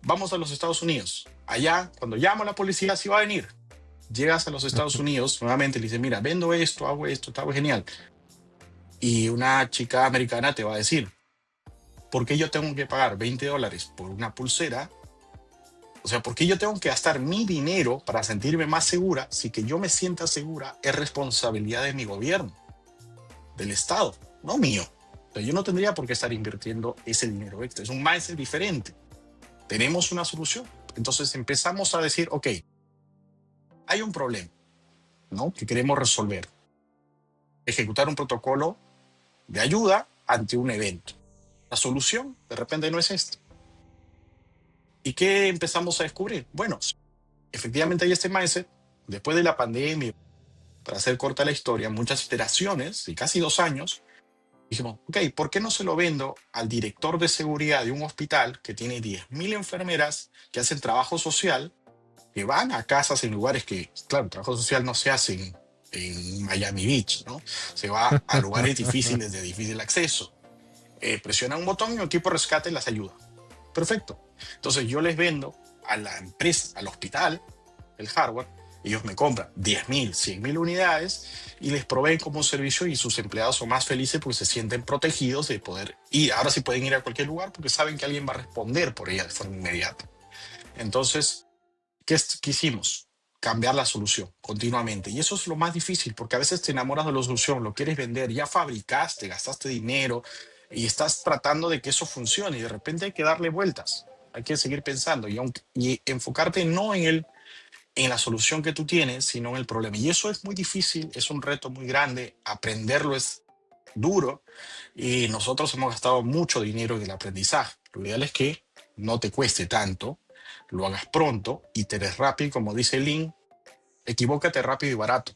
vamos a los Estados Unidos. Allá, cuando llamo a la policía, sí va a venir. Llegas a los Estados Unidos, nuevamente le dice, mira, vendo esto, hago esto, está genial. Y una chica americana te va a decir, ¿por qué yo tengo que pagar $20 por una pulsera? O sea, ¿por qué yo tengo que gastar mi dinero para sentirme más segura si que yo me sienta segura es responsabilidad de mi gobierno, del Estado, no mío? O sea, yo no tendría por qué estar invirtiendo ese dinero extra. Es un mindset diferente. Tenemos una solución. Entonces empezamos a decir, ok, hay un problema, ¿no? Que queremos resolver. Ejecutar un protocolo de ayuda ante un evento. La solución de repente no es esta. ¿Y qué empezamos a descubrir? Bueno, efectivamente hay este mindset. Después de la pandemia, para hacer corta la historia, muchas iteraciones y casi 2 años, dijimos, ok, ¿por qué no se lo vendo al director de seguridad de un hospital que tiene 10.000 enfermeras que hacen trabajo social, que van a casas en lugares que, claro, el trabajo social no se hace en Miami Beach, ¿no? Se va a lugares difíciles de difícil acceso. Presiona un botón y un equipo de rescate las ayuda. Perfecto. Entonces yo les vendo a la empresa, al hospital, el hardware, ellos me compran 10.000, 100.000 unidades y les proveen como un servicio y sus empleados son más felices porque se sienten protegidos de poder ir. Ahora sí pueden ir a cualquier lugar porque saben que alguien va a responder por ella de forma inmediata. Entonces, ¿qué hicimos? Cambiar la solución continuamente. Y eso es lo más difícil porque a veces te enamoras de la solución, lo quieres vender, ya fabricaste, gastaste dinero y estás tratando de que eso funcione y de repente hay que darle vueltas. Hay que seguir pensando y enfocarte no en la solución que tú tienes, sino en el problema. Y eso es muy difícil, es un reto muy grande, aprenderlo es duro y nosotros hemos gastado mucho dinero en el aprendizaje. Lo ideal es que no te cueste tanto, lo hagas pronto, iteres rápido, como dice Lin, equivócate rápido y barato.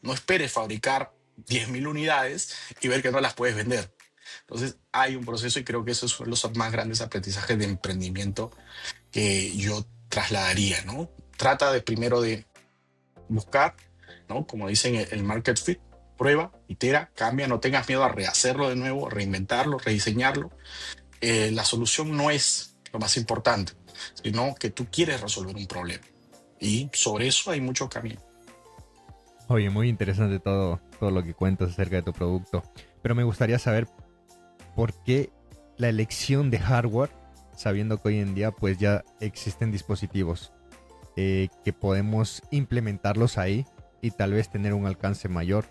No esperes fabricar 10.000 unidades y ver que no las puedes vender. Entonces hay un proceso y creo que esos son los más grandes aprendizajes de emprendimiento que yo trasladaría, ¿no? Trata de primero de buscar, ¿no? Como dicen, el market fit, prueba, itera, cambia, no tengas miedo a rehacerlo de nuevo, reinventarlo, rediseñarlo. La solución no es lo más importante, sino que tú quieres resolver un problema. Y sobre eso hay mucho camino. Oye, muy interesante todo lo que cuentas acerca de tu producto. Pero me gustaría saber por qué la elección de hardware, sabiendo que hoy en día pues ya existen dispositivos que podemos implementarlos ahí y tal vez tener un alcance mayor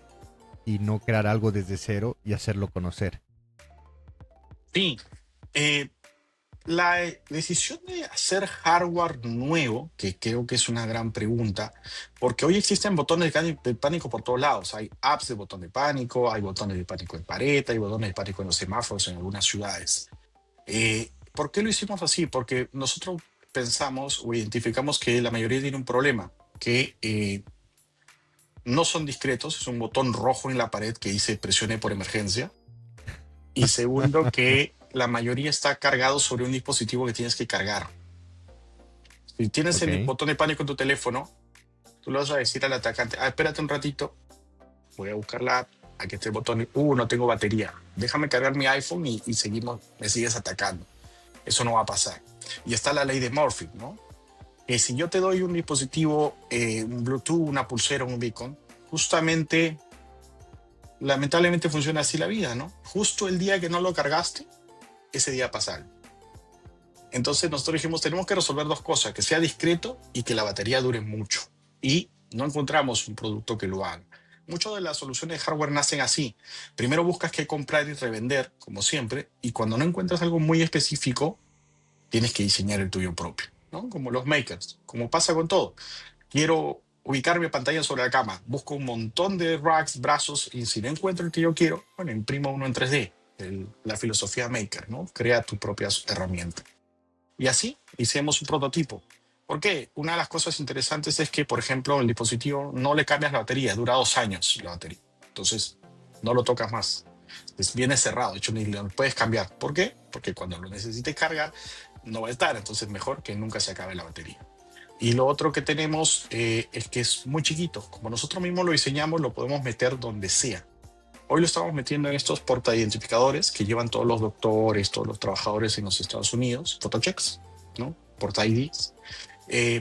y no crear algo desde cero y hacerlo conocer. Sí, eh, la decisión de hacer hardware nuevo, que creo que es una gran pregunta, porque hoy existen botones de pánico por todos lados. Hay apps de botón de pánico, hay botones de pánico en pared, hay botones de pánico en los semáforos en algunas ciudades. ¿Por qué lo hicimos así? Porque nosotros pensamos o identificamos que la mayoría tiene un problema, que no son discretos, es un botón rojo en la pared que dice presione por emergencia. Y segundo, que la mayoría está cargado sobre un dispositivo que tienes que cargar. Si tienes el Ok, botón de pánico en tu teléfono, tú le vas a decir al atacante, espérate un ratito, voy a buscar la app, aquí está el botón, no tengo batería, déjame cargar mi iPhone y seguimos, me sigues atacando. Eso no va a pasar. Y está la ley de Murphy, ¿no? Que si yo te doy un dispositivo, un Bluetooth, una pulsera, un beacon, justamente, lamentablemente funciona así la vida, ¿no? Justo el día que no lo cargaste, ese día pasa algo. Entonces nosotros dijimos, tenemos que resolver dos cosas, que sea discreto y que la batería dure mucho. Y no encontramos un producto que lo haga. Muchas de las soluciones de hardware nacen así. Primero buscas qué comprar y revender, como siempre, y cuando no encuentras algo muy específico, tienes que diseñar el tuyo propio, ¿no? Como los makers, como pasa con todo. Quiero ubicar mi pantalla sobre la cama, busco un montón de racks, brazos, y si no encuentro el que yo quiero, bueno, imprimo uno en 3D. La filosofía maker, ¿no? Crea tu propia herramienta. Y así hicimos un prototipo. ¿Por qué? Una de las cosas interesantes es que, por ejemplo, el dispositivo no le cambias la batería, dura 2 años la batería. Entonces, no lo tocas más. Viene cerrado, de hecho, ni lo puedes cambiar. ¿Por qué? Porque cuando lo necesites cargar, no va a estar. Entonces, mejor que nunca se acabe la batería. Y lo otro que tenemos es que es muy chiquito. Como nosotros mismos lo diseñamos, lo podemos meter donde sea. Hoy lo estamos metiendo en estos portaidentificadores que llevan todos los doctores, todos los trabajadores en los Estados Unidos, photochecks, ¿no? Porta IDs.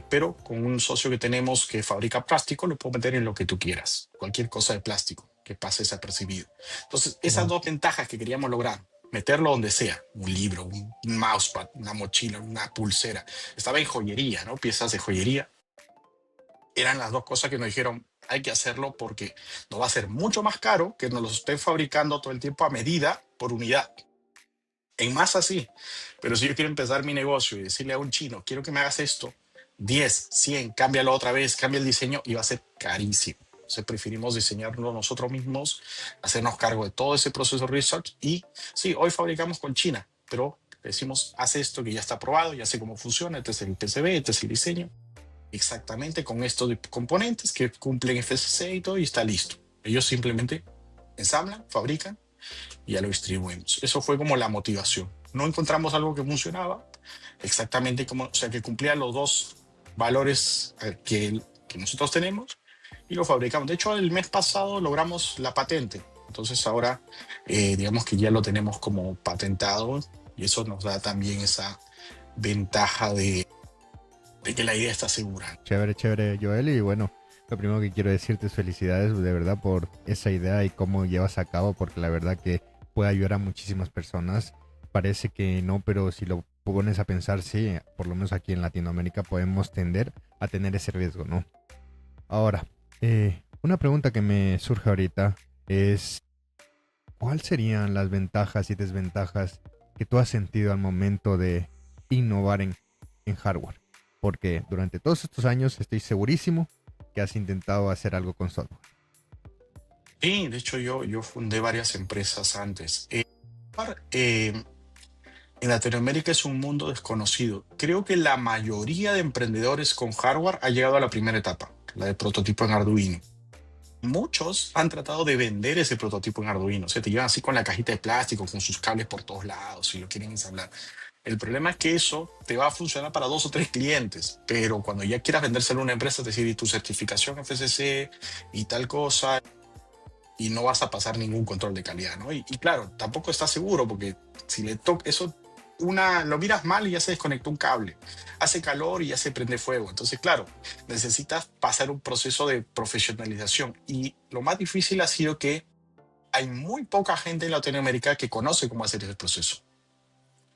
Pero con un socio que tenemos que fabrica plástico, lo puedo meter en lo que tú quieras, cualquier cosa de plástico que pase desapercibido. Entonces, esas wow. dos ventajas que queríamos lograr, meterlo donde sea, un libro, un mousepad, una mochila, una pulsera, estaba en joyería, ¿no? Piezas de joyería, eran las dos cosas que nos dijeron, hay que hacerlo porque nos va a ser mucho más caro que nos lo estén fabricando todo el tiempo a medida por unidad. En masa sí, pero si yo quiero empezar mi negocio y decirle a un chino, quiero que me hagas esto, 10, 100, cámbialo otra vez, cambia el diseño y va a ser carísimo. Entonces preferimos diseñarlo nosotros mismos, hacernos cargo de todo ese proceso de research y sí, hoy fabricamos con China, pero decimos, haz esto que ya está probado, ya sé cómo funciona, este es el PCB, este es el diseño, exactamente con estos componentes que cumplen FCC y todo y está listo. Ellos simplemente ensamblan, fabrican y ya lo distribuimos. Eso fue como la motivación. No encontramos algo que funcionaba exactamente como, o sea, que cumplía los dos valores que nosotros tenemos y lo fabricamos. De hecho, el mes pasado logramos la patente. Entonces ahora, digamos que ya lo tenemos como patentado y eso nos da también esa ventaja de que la idea está segura. Chévere, chévere, Joel. Y bueno, lo primero que quiero decirte es felicidades de verdad por esa idea y cómo llevas a cabo, porque la verdad que puede ayudar a muchísimas personas. Parece que no, pero si lo pones a pensar, sí, por lo menos aquí en Latinoamérica podemos tender a tener ese riesgo, ¿no? Ahora, una pregunta que me surge ahorita es, ¿cuáles serían las ventajas y desventajas que tú has sentido al momento de innovar en hardware? Porque durante todos estos años estoy segurísimo que has intentado hacer algo con software. Sí, de hecho yo fundé varias empresas antes. Eh, en Latinoamérica es un mundo desconocido. Creo que la mayoría de emprendedores con hardware ha llegado a la primera etapa, la de prototipo en Arduino. Muchos han tratado de vender ese prototipo en Arduino. O sea, te llevan así con la cajita de plástico, con sus cables por todos lados, si lo quieren ensamblar. El problema es que eso te va a funcionar para dos o tres clientes, pero cuando ya quieras vendérselo a una empresa, es decir, y tu certificación FCC y tal cosa, y no vas a pasar ningún control de calidad, ¿no? Y claro, tampoco estás seguro porque si le toca eso, lo miras mal y ya se desconectó un cable, hace calor y ya se prende fuego. Entonces, claro, necesitas pasar un proceso de profesionalización y lo más difícil ha sido que hay muy poca gente en Latinoamérica que conoce cómo hacer ese proceso.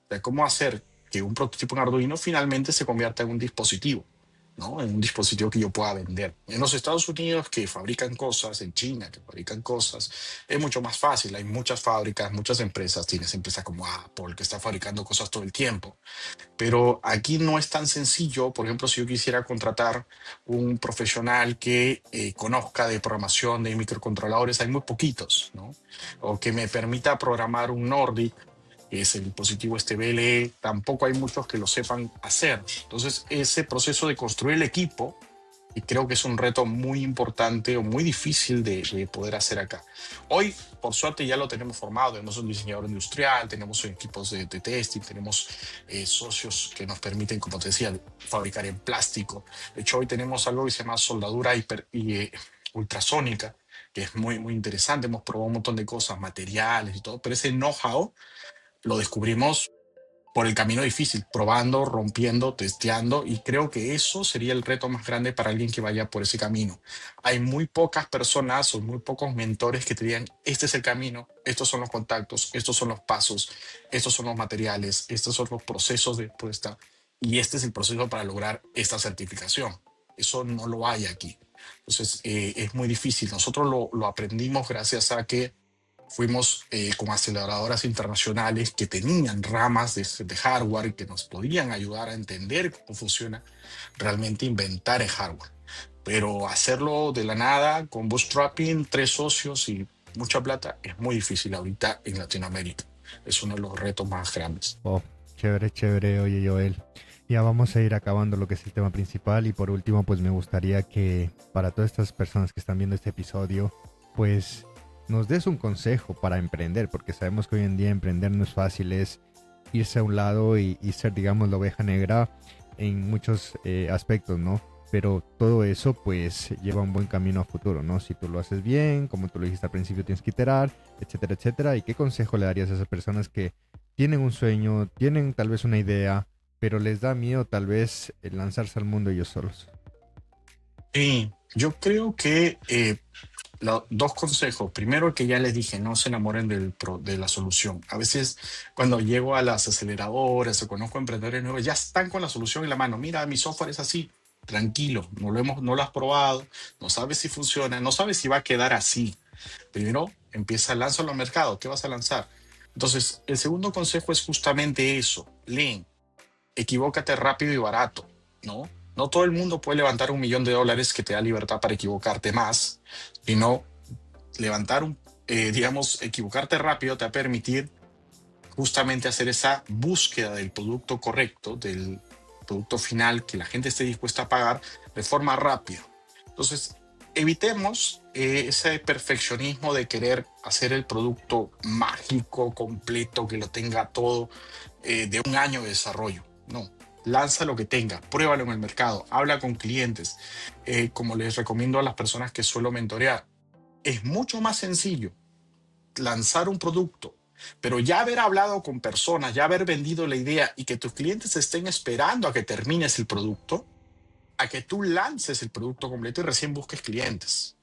O sea, cómo hacer que un prototipo en Arduino finalmente se convierta en un dispositivo, ¿no? En un dispositivo que yo pueda vender. En los Estados Unidos, que fabrican cosas, en China, que fabrican cosas, es mucho más fácil. Hay muchas fábricas, muchas empresas. Tienes empresas como Apple, que está fabricando cosas todo el tiempo. Pero aquí no es tan sencillo. Por ejemplo, si yo quisiera contratar un profesional que conozca de programación de microcontroladores, hay muy poquitos, ¿no? O que me permita programar un Nordic, que es el dispositivo este BLE, tampoco hay muchos que lo sepan hacer. Entonces, ese proceso de construir el equipo, y creo que es un reto muy importante o muy difícil de poder hacer acá. Hoy, por suerte, ya lo tenemos formado. Tenemos un diseñador industrial, tenemos equipos de testing, tenemos socios que nos permiten, como te decía, fabricar en plástico. De hecho, hoy tenemos algo que se llama soldadura ultrasónica, que es muy, muy interesante. Hemos probado un montón de cosas, materiales y todo, pero ese know-how lo descubrimos por el camino difícil, probando, rompiendo, testeando, y creo que eso sería el reto más grande para alguien que vaya por ese camino. Hay muy pocas personas o muy pocos mentores que te digan, este es el camino, estos son los contactos, estos son los pasos, estos son los materiales, estos son los procesos de puesta, y este es el proceso para lograr esta certificación. Eso no lo hay aquí. Entonces, es muy difícil. Nosotros lo aprendimos gracias a que fuimos con aceleradoras internacionales que tenían ramas de hardware y que nos podían ayudar a entender cómo funciona realmente inventar el hardware. Pero hacerlo de la nada, con bootstrapping, tres socios y mucha plata, es muy difícil ahorita en Latinoamérica. Es uno de los retos más grandes. Oh, chévere, chévere, oye Joel. Ya vamos a ir acabando lo que es el tema principal y por último pues me gustaría que para todas estas personas que están viendo este episodio pues nos des un consejo para emprender, porque sabemos que hoy en día emprender no es fácil, es irse a un lado y ser digamos la oveja negra en muchos aspectos, ¿no? Pero todo eso pues lleva un buen camino a futuro, ¿no? Si tú lo haces bien, como tú lo dijiste al principio, tienes que iterar, etcétera, etcétera. ¿Y qué consejo le darías a esas personas que tienen un sueño, tienen tal vez una idea, pero les da miedo tal vez lanzarse al mundo ellos solos? Sí, yo creo que dos consejos. Primero, que ya les dije, no se enamoren de la solución. A veces, cuando llego a las aceleradoras o conozco emprendedores nuevos, ya están con la solución en la mano. Mira, mi software es así. Tranquilo, no lo has probado, no sabes si funciona, no sabes si va a quedar así. Primero, lánzalo al mercado. ¿Qué vas a lanzar? Entonces, el segundo consejo es justamente eso. Leen, equivócate rápido y barato, ¿no? No todo el mundo puede levantar $1 millón que te da libertad para equivocarte más, sino digamos, equivocarte rápido te va a permitir justamente hacer esa búsqueda del producto correcto, del producto final que la gente esté dispuesta a pagar de forma rápida. Entonces, evitemos ese perfeccionismo de querer hacer el producto mágico, completo, que lo tenga todo de un año de desarrollo. No, lanza lo que tenga, pruébalo en el mercado, habla con clientes. Como les recomiendo a las personas que suelo mentorear, es mucho más sencillo lanzar un producto, pero ya haber hablado con personas, ya haber vendido la idea y que tus clientes estén esperando a que termines el producto, a que tú lances el producto completo y recién busques clientes.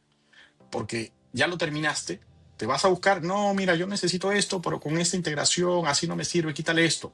Porque ya lo terminaste, te vas a buscar, no, mira, yo necesito esto, pero con esta integración así no me sirve, quítale esto.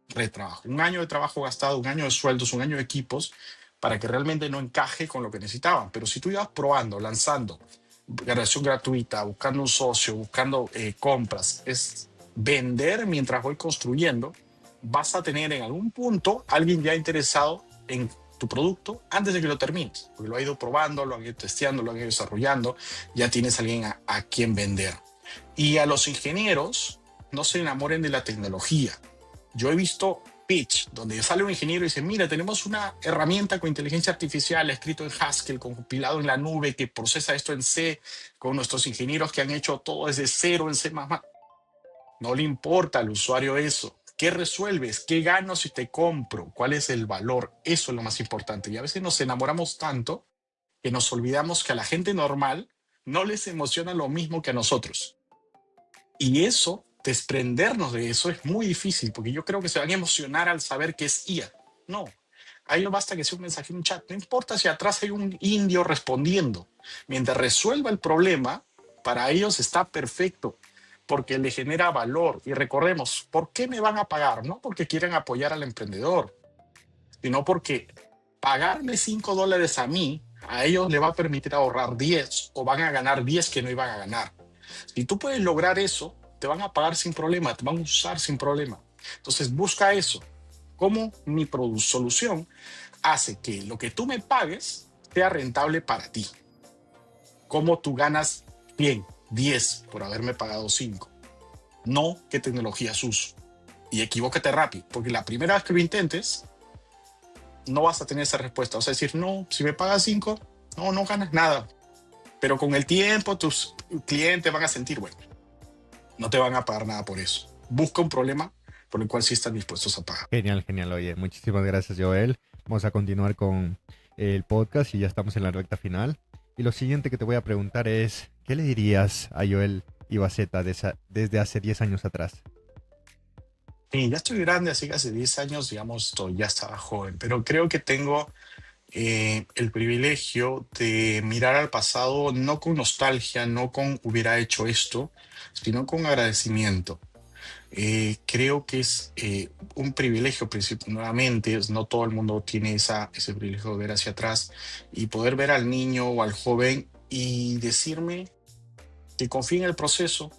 Retrabajo, un año de trabajo gastado, un año de sueldos, un año de equipos, para que realmente no encaje con lo que necesitaban. Pero si tú ibas probando, lanzando, versión gratuita, buscando un socio, buscando compras, es vender mientras voy construyendo, vas a tener en algún punto alguien ya interesado en tu producto antes de que lo termines, porque lo ha ido probando, lo han ido testeando, lo han ido desarrollando, ya tienes alguien a quien vender. Y a los ingenieros, no se enamoren de la tecnología. Yo he visto pitch donde sale un ingeniero y dice, mira, tenemos una herramienta con inteligencia artificial escrito en Haskell, compilado en la nube, que procesa esto en C, con nuestros ingenieros que han hecho todo desde cero en C++. No le importa al usuario eso. ¿Qué resuelves? ¿Qué gano si te compro? ¿Cuál es el valor? Eso es lo más importante. Y a veces nos enamoramos tanto que nos olvidamos que a la gente normal no les emociona lo mismo que a nosotros. Y eso, desprendernos de eso es muy difícil, porque yo creo que se van a emocionar al saber que es IA. No, a ellos basta que sea un mensaje en un chat. No importa si atrás hay un indio respondiendo. Mientras resuelva el problema, para ellos está perfecto, porque le genera valor. Y recordemos, ¿por qué me van a pagar? No porque quieran apoyar al emprendedor, sino porque pagarme $5 a mí, a ellos le va a permitir ahorrar 10 o van a ganar 10 que no iban a ganar. Si tú puedes lograr eso, te van a pagar sin problema, te van a usar sin problema. Entonces busca eso. ¿Cómo mi solución hace que lo que tú me pagues sea rentable para ti? ¿Cómo tú ganas 100, 10 por haberme pagado 5? No qué tecnologías uso. Y equivócate rápido, porque la primera vez que lo intentes, no vas a tener esa respuesta. Vas a decir, no, si me pagas 5, no, no ganas nada. Pero con el tiempo tus clientes van a sentir, bueno, no te van a pagar nada por eso. Busca un problema por el cual sí están dispuestos a pagar. Genial, genial. Oye, muchísimas gracias, Joel. Vamos a continuar con el podcast y ya estamos en la recta final. Y lo siguiente que te voy a preguntar es, ¿qué le dirías a Joel Ibaceta desde hace 10 años atrás? Sí, ya estoy grande, así que hace 10 años, digamos, ya estaba joven, pero creo que tengo el privilegio de mirar al pasado no con nostalgia, no con hubiera hecho esto, sino con agradecimiento. Creo que es un privilegio, nuevamente, no todo el mundo tiene ese privilegio de ver hacia atrás y poder ver al niño o al joven y decirme que confíe en el proceso,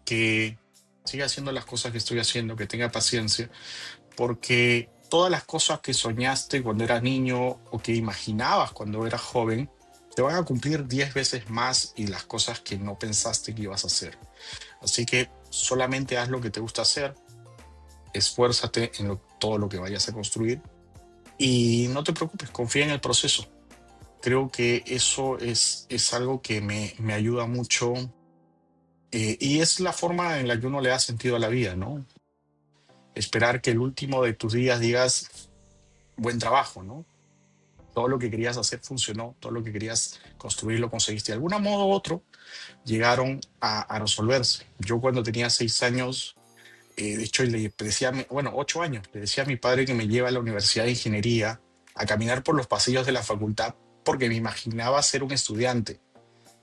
que siga haciendo las cosas que estoy haciendo, que tenga paciencia, porque todas las cosas que soñaste cuando eras niño o que imaginabas cuando eras joven, te van a cumplir 10 veces más y las cosas que no pensaste que ibas a hacer. Así que solamente haz lo que te gusta hacer, esfuérzate en todo lo que vayas a construir y no te preocupes, confía en el proceso. Creo que eso es algo que me ayuda mucho y es la forma en la que uno le da sentido a la vida, ¿no? Esperar que el último de tus días digas buen trabajo, ¿no? Todo lo que querías hacer funcionó, todo lo que querías construir lo conseguiste. De algún modo u otro llegaron a resolverse. Yo cuando tenía 6 años, de hecho le decía, bueno, 8 años, le decía a mi padre que me lleva a la Universidad de Ingeniería a caminar por los pasillos de la facultad porque me imaginaba ser un estudiante,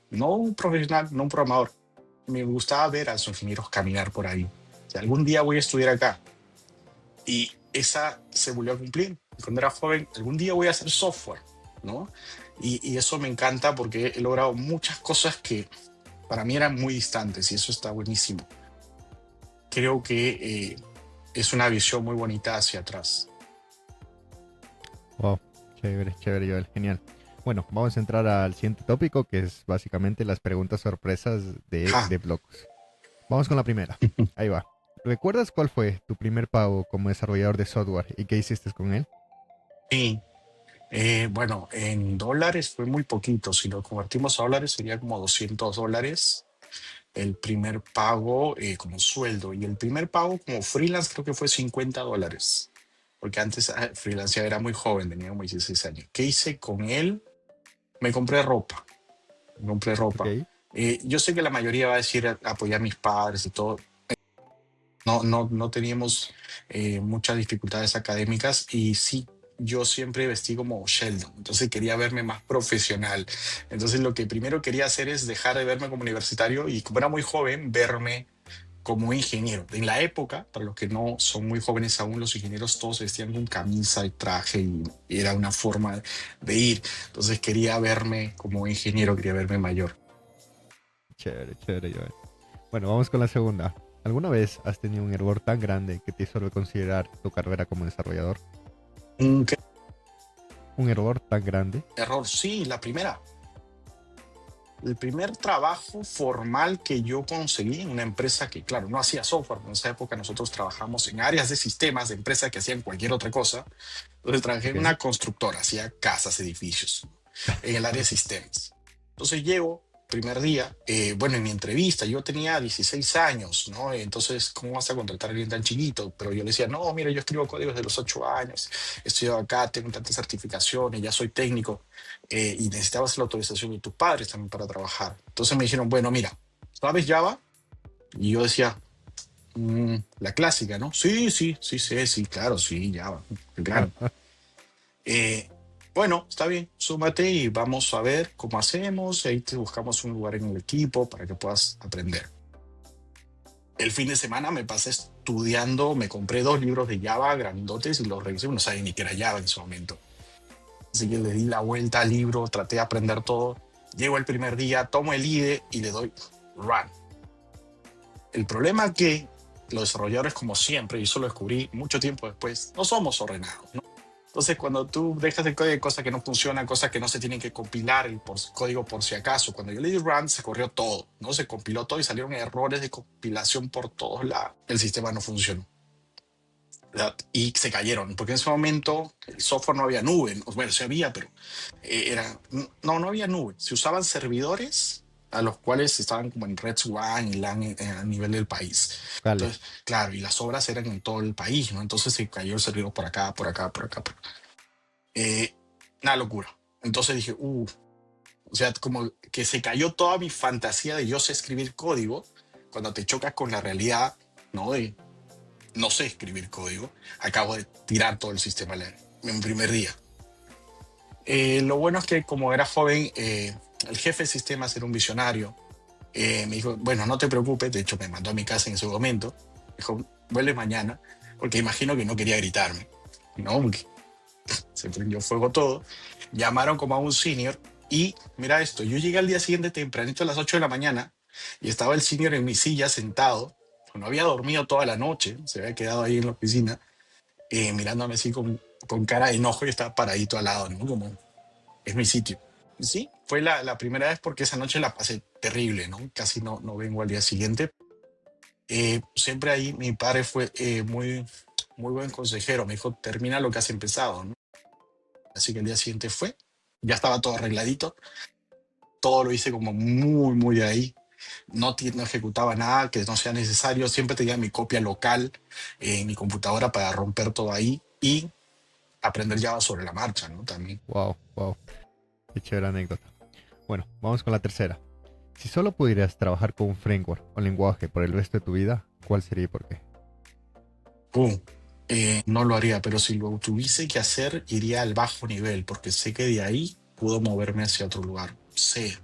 no un profesional, no un programador. Me gustaba ver a los ingenieros caminar por ahí. O sea, algún día voy a estudiar acá. Y esa se volvió a cumplir. Cuando era joven, algún día voy a hacer software, ¿no? Y eso me encanta porque he logrado muchas cosas que para mí eran muy distantes y eso está buenísimo. Creo que es una visión muy bonita hacia atrás. Wow, chévere, chévere, Joel, genial. Bueno, vamos a entrar al siguiente tópico, que es básicamente las preguntas sorpresas Ja, de Blocos. Vamos con la primera. Ahí va. ¿Recuerdas cuál fue tu primer pago como desarrollador de software y qué hiciste con él? sí. Bueno, en dólares fue muy poquito. Si lo convertimos a dólares sería como $200 el primer pago como sueldo. Y el primer pago como freelance creo que fue $50. porque antes freelanceaba, era muy joven, tenía como 16 años. ¿Qué hice con él? Me compré ropa, me compré ropa. Ok. Yo sé que la mayoría va a decir apoyar a mis padres y todo. No teníamos muchas dificultades académicas y sí, yo siempre vestí como Sheldon, entonces quería verme más profesional. Entonces lo que primero quería hacer es dejar de verme como universitario y como era muy joven, verme como ingeniero. En la época, para los que no son muy jóvenes aún, los ingenieros todos se vestían con camisa y traje y era una forma de ir. Entonces quería verme como ingeniero, quería verme mayor. Chévere, chévere, Joel. Bueno, vamos con la segunda. ¿Alguna vez has tenido un error tan grande que te hizo reconsiderar tu carrera como desarrollador? ¿Qué ¿Un error tan grande? error? Sí, la primera. El primer trabajo formal que yo conseguí en una empresa que, claro, no hacía software. En esa época nosotros trabajamos en áreas de sistemas de empresas que hacían cualquier otra cosa. Entonces trabajé en Ok. una constructora, hacía casas, edificios, en el área de sistemas. Entonces llego, primer día, bueno, en mi entrevista yo tenía 16 años, ¿no? Entonces, ¿cómo vas a contratar a alguien tan chiquito? Pero yo le decía, no, mira, yo escribo códigos de los 8 años, he estudiado acá, tengo tantas certificaciones, ya soy técnico, y necesitabas la autorización de tus padres también para trabajar. Entonces me dijeron, bueno, mira, ¿sabes Java? Y yo decía, la clásica, ¿no? Sí, sí, sí, sí, sí, claro, sí, Java, claro. Eh, bueno, está bien, súmate y vamos a ver cómo hacemos. Ahí te buscamos un lugar en el equipo para que puedas aprender. El fin de semana me pasé estudiando, me compré 2 libros de Java grandotes y los revisé. No sabía ni qué era Java en ese momento. Así que le di la vuelta al libro, traté de aprender todo. Llego el primer día, tomo el IDE y le doy run. El problema es que los desarrolladores, como siempre, y eso lo descubrí mucho tiempo después, no somos ordenados, ¿no? Entonces, cuando tú dejas el código de cosas que no funcionan, cosas que no se tienen que compilar, el código por si acaso, cuando yo le di run, se corrió todo, ¿no? Se compiló todo y salieron errores de compilación por todos lados. El sistema no funcionó, ¿verdad? Y se cayeron, porque en ese momento el software no había nube. Bueno, sí había, pero no había nube. Se usaban servidores a los cuales estaban como en Red One y LAN a nivel del país. Entonces, Locales. claro, y las obras eran en todo el país, ¿no? Entonces se cayó el servidor por acá, por acá, por acá. Eh, una locura. Entonces dije, o sea, como que se cayó toda mi fantasía de yo sé escribir código cuando te chocas con la realidad, ¿no? De no sé escribir código. Acabo de tirar todo el sistema en un primer día. Lo bueno es que como era joven, el jefe de sistemas era un visionario. Me dijo, bueno, no te preocupes, de hecho me mandó a mi casa en ese momento. Me dijo, vuelve mañana, porque imagino que no quería gritarme, ¿no? Porque se prendió fuego todo. Llamaron como a un senior y mira esto, yo llegué al día siguiente tempranito a las 8 de la mañana y estaba el senior en mi silla sentado, no había dormido toda la noche, se había quedado ahí en la oficina, mirándome así con cara de enojo y estaba paradito al lado, ¿no? Como, es mi sitio. Y sí, fue la primera vez porque esa noche la pasé terrible, ¿no? Casi no vengo al día siguiente. Siempre ahí mi padre fue muy buen consejero, me dijo, termina lo que has empezado, ¿no? Así que el día siguiente fue, ya estaba todo arregladito, todo lo hice como muy ahí, no ejecutaba nada que no sea necesario, siempre tenía mi copia local en mi computadora para romper todo ahí y aprender Java sobre la marcha, ¿no? También. Wow, wow. Qué chévere anécdota. Bueno, vamos con la tercera. Si solo pudieras trabajar con un framework o lenguaje por el resto de tu vida, ¿cuál sería y por qué? Pum. No lo haría, pero si lo tuviese que hacer, iría al bajo nivel, porque sé que de ahí puedo moverme hacia otro lugar. Sé,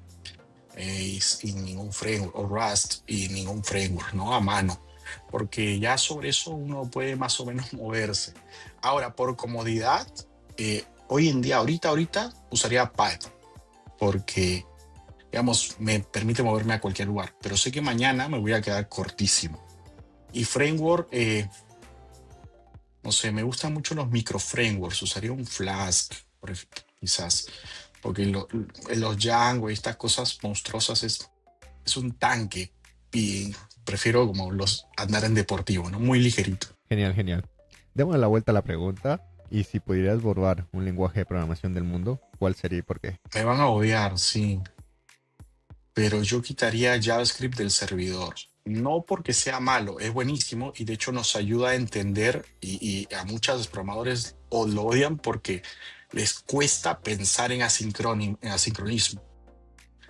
y ningún framework, o Rust y ningún framework, ¿no? A mano, porque ya sobre eso uno puede más o menos moverse. Ahora, por comodidad, hoy en día, ahorita, usaría Python, porque, digamos, me permite moverme a cualquier lugar, pero sé que mañana me voy a quedar cortísimo. Y framework, no sé, me gustan mucho los micro frameworks, usaría un Flask, quizás, porque los Django y estas cosas monstruosas es un tanque y prefiero como los andar en deportivo, ¿no? Muy ligerito. Genial, genial. Demos la vuelta a la pregunta. Y si pudieras borrar un lenguaje de programación del mundo, ¿cuál sería y por qué? Me van a odiar, sí, pero yo quitaría JavaScript del servidor. no porque sea malo, es buenísimo y de hecho nos ayuda a entender y a muchos programadores o lo odian porque les cuesta pensar en asincronismo.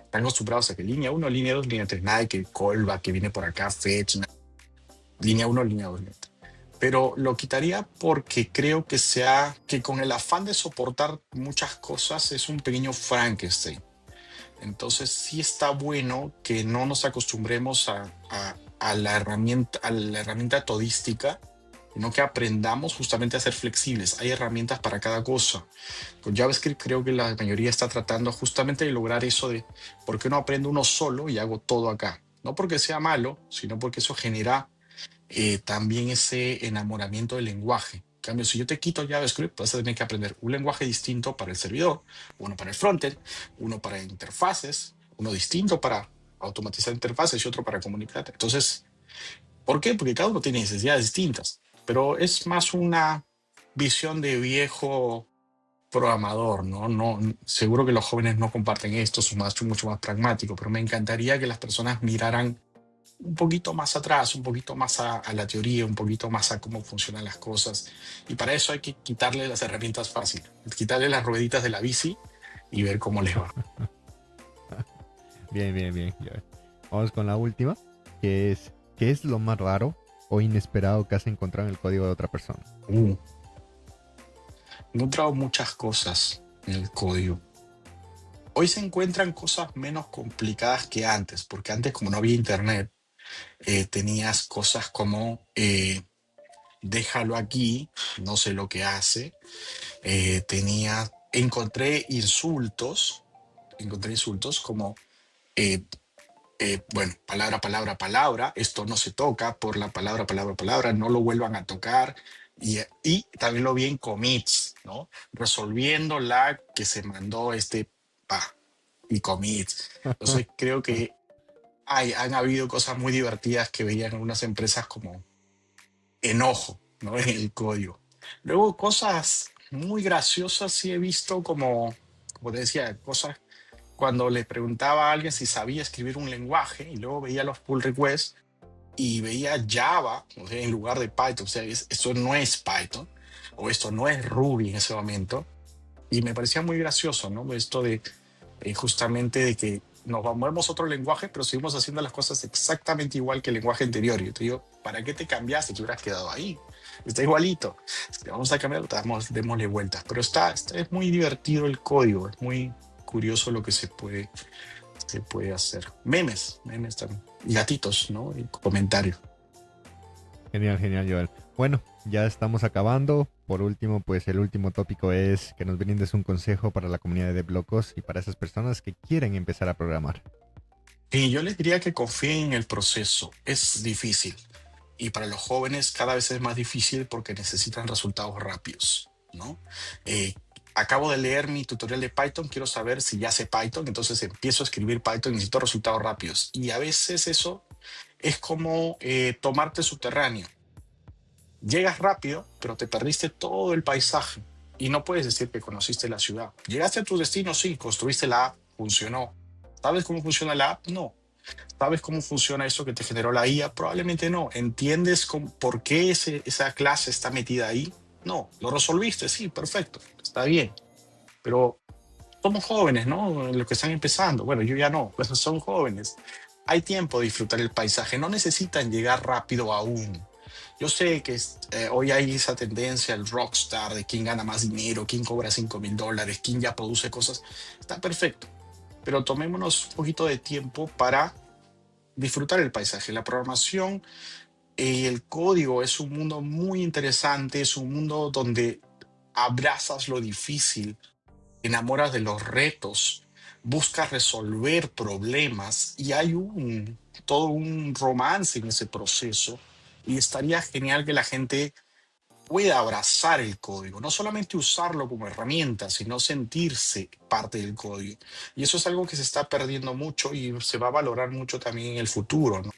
Están acostumbrados a que línea uno, línea 2, línea 3, nada de que callback, que viene por acá, fetch, línea uno, línea 2, línea 3. Pero lo quitaría porque creo que con el afán de soportar muchas cosas es un pequeño Frankenstein. Entonces sí está bueno que no nos acostumbremos a la herramienta todística, sino que aprendamos justamente a ser flexibles. Hay herramientas para cada cosa. Con JavaScript creo que la mayoría está tratando justamente de lograr eso de por qué no aprendo uno solo y hago todo acá. No porque sea malo, sino porque eso genera también ese enamoramiento del lenguaje. En cambio, si yo te quito JavaScript, vas a tener que aprender un lenguaje distinto para el servidor, uno para el frontend, uno para interfaces, uno distinto para automatizar interfaces y otro para comunicarte. Entonces, ¿por qué? Porque cada uno tiene necesidades distintas, pero es más una visión de viejo programador, ¿no? No, seguro que los jóvenes no comparten esto, son mucho más pragmáticos, pero me encantaría que las personas miraran un poquito más atrás, un poquito más a la teoría, un poquito más a cómo funcionan las cosas. Y para eso hay que quitarle las herramientas fáciles, quitarle las rueditas de la bici y ver cómo les va. Bien, bien, bien. Ya. Vamos con la última, que es, ¿qué es lo más raro o inesperado que has encontrado en el código de otra persona? Uh, he encontrado muchas cosas en el código. Hoy se encuentran cosas menos complicadas que antes, porque antes como no había internet, tenías cosas como déjalo aquí, no sé lo que hace. Encontré insultos como eh, bueno, palabra, palabra, palabra, esto no se toca por la palabra, palabra, palabra, no lo vuelvan a tocar. Y también lo vi en commits, ¿no? Resolviendo la que se mandó y commits. Entonces creo que han habido cosas muy divertidas que veían en algunas empresas como enojo, ¿no? En el código. Luego cosas muy graciosas sí he visto como te decía, cosas cuando le preguntaba a alguien si sabía escribir un lenguaje y luego veía los pull requests y veía Java, o sea, en lugar de Python, o sea, esto no es Python o esto no es Ruby en ese momento. Y me parecía muy gracioso, ¿no? Esto de justamente de que nos movemos a otro lenguaje, pero seguimos haciendo las cosas exactamente igual que el lenguaje anterior. Y yo te digo, ¿para qué te cambiaste? Te hubieras quedado ahí. Está igualito. Si te vamos a cambiar, démosle vueltas. Pero es muy divertido el código, es muy curioso lo que se puede hacer. Memes también. Y gatitos, ¿no? Y comentarios. Genial, genial, Joel. Bueno, ya estamos acabando. Por último, pues el último tópico es que nos brindes un consejo para la comunidad de Blocos y para esas personas que quieren empezar a programar. Y yo les diría que confíen en el proceso. Es difícil. Y para los jóvenes cada vez es más difícil porque necesitan resultados rápidos, ¿no? Eh, Acabo de leer mi tutorial de Python, quiero saber si ya sé Python, entonces empiezo a escribir Python y necesito resultados rápidos. Y a veces eso es como tomarte subterráneo. Llegas rápido, pero te perdiste todo el paisaje y no puedes decir que conociste la ciudad. Llegaste a tu destino, sí, construiste la app, funcionó. ¿Sabes cómo funciona la app? No. ¿Sabes cómo funciona eso que te generó la IA? Probablemente no. ¿Entiendes por qué esa clase está metida ahí? No. ¿Lo resolviste? Sí, perfecto. Está bien. Pero somos jóvenes, ¿no? Los que están empezando. Bueno, yo ya no, pues son jóvenes. Hay tiempo de disfrutar el paisaje. No necesitan llegar rápido aún. Yo sé que hoy hay esa tendencia, el rockstar, de quién gana más dinero, quién cobra $5,000, quién ya produce cosas. Está perfecto. Pero tomémonos un poquito de tiempo para disfrutar el paisaje. La programación y el código es un mundo muy interesante, es un mundo donde abrazas lo difícil, te enamoras de los retos, buscas resolver problemas y hay todo un romance en ese proceso y estaría genial que la gente pueda abrazar el código, no solamente usarlo como herramienta, sino sentirse parte del código. Y eso es algo que se está perdiendo mucho y se va a valorar mucho también en el futuro, ¿no?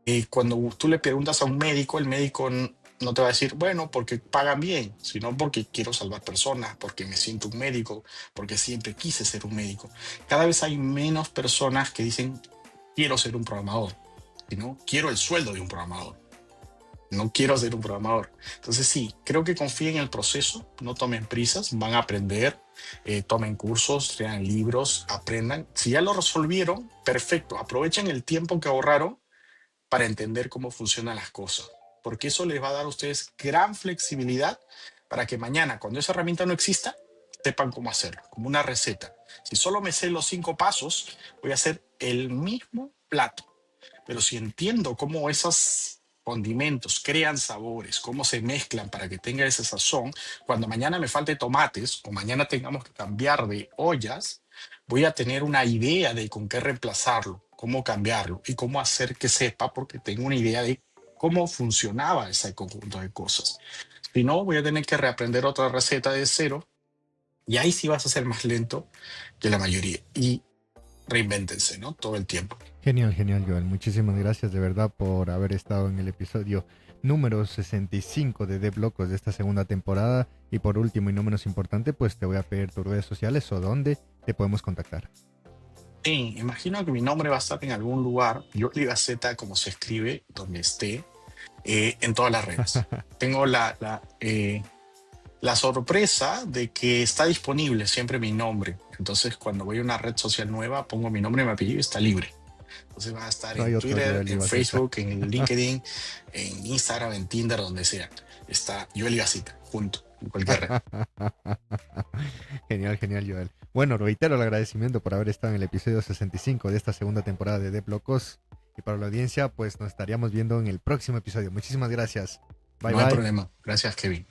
Y cuando tú le preguntas a un médico, el médico no te va a decir, bueno, porque pagan bien, sino porque quiero salvar personas, porque me siento un médico, porque siempre quise ser un médico. Cada vez hay menos personas que dicen, quiero ser un programador. sino quiero el sueldo de un programador. No quiero ser un programador. Entonces sí, creo que confíen en el proceso, no tomen prisas, van a aprender, tomen cursos, lean libros, aprendan. Si ya lo resolvieron, perfecto, aprovechen el tiempo que ahorraron para entender cómo funcionan las cosas, porque eso les va a dar a ustedes gran flexibilidad para que mañana, cuando esa herramienta no exista, sepan cómo hacerlo, como una receta. Si solo me sé los 5 pasos, voy a hacer el mismo plato, pero si entiendo cómo esos condimentos crean sabores, cómo se mezclan para que tenga ese sazón, cuando mañana me falte tomates o mañana tengamos que cambiar de ollas, voy a tener una idea de con qué reemplazarlo, cómo cambiarlo y cómo hacer que sepa, porque tengo una idea de cómo funcionaba ese conjunto de cosas. Si no, voy a tener que reaprender otra receta de cero y ahí sí vas a ser más lento que la mayoría. Y reinvéntense, ¿no? Todo el tiempo. Genial, genial, Joel. Muchísimas gracias de verdad por haber estado en el episodio número 65 de Locos de esta segunda temporada. Y por último y no menos importante, pues te voy a pedir tus redes sociales o dónde te podemos contactar. Sí, imagino que mi nombre va a estar en algún lugar, Yoli Gaceta, como se escribe, donde esté, en todas las redes. Tengo la sorpresa de que está disponible siempre mi nombre. Entonces, cuando voy a una red social nueva, pongo mi nombre y mi apellido y está libre. Entonces va a estar No hay en otro Twitter, Joel en Ibaceta. Facebook, en LinkedIn, en Instagram, en Tinder, donde sea. Está Yoli Gaceta, junto, en cualquier red. Genial, genial, Joel. Bueno, reitero el agradecimiento por haber estado en el episodio 65 de esta segunda temporada de Locos. Y para la audiencia, pues nos estaríamos viendo en el próximo episodio. Muchísimas gracias. Bye, No hay bye. problema. Gracias, Kevin.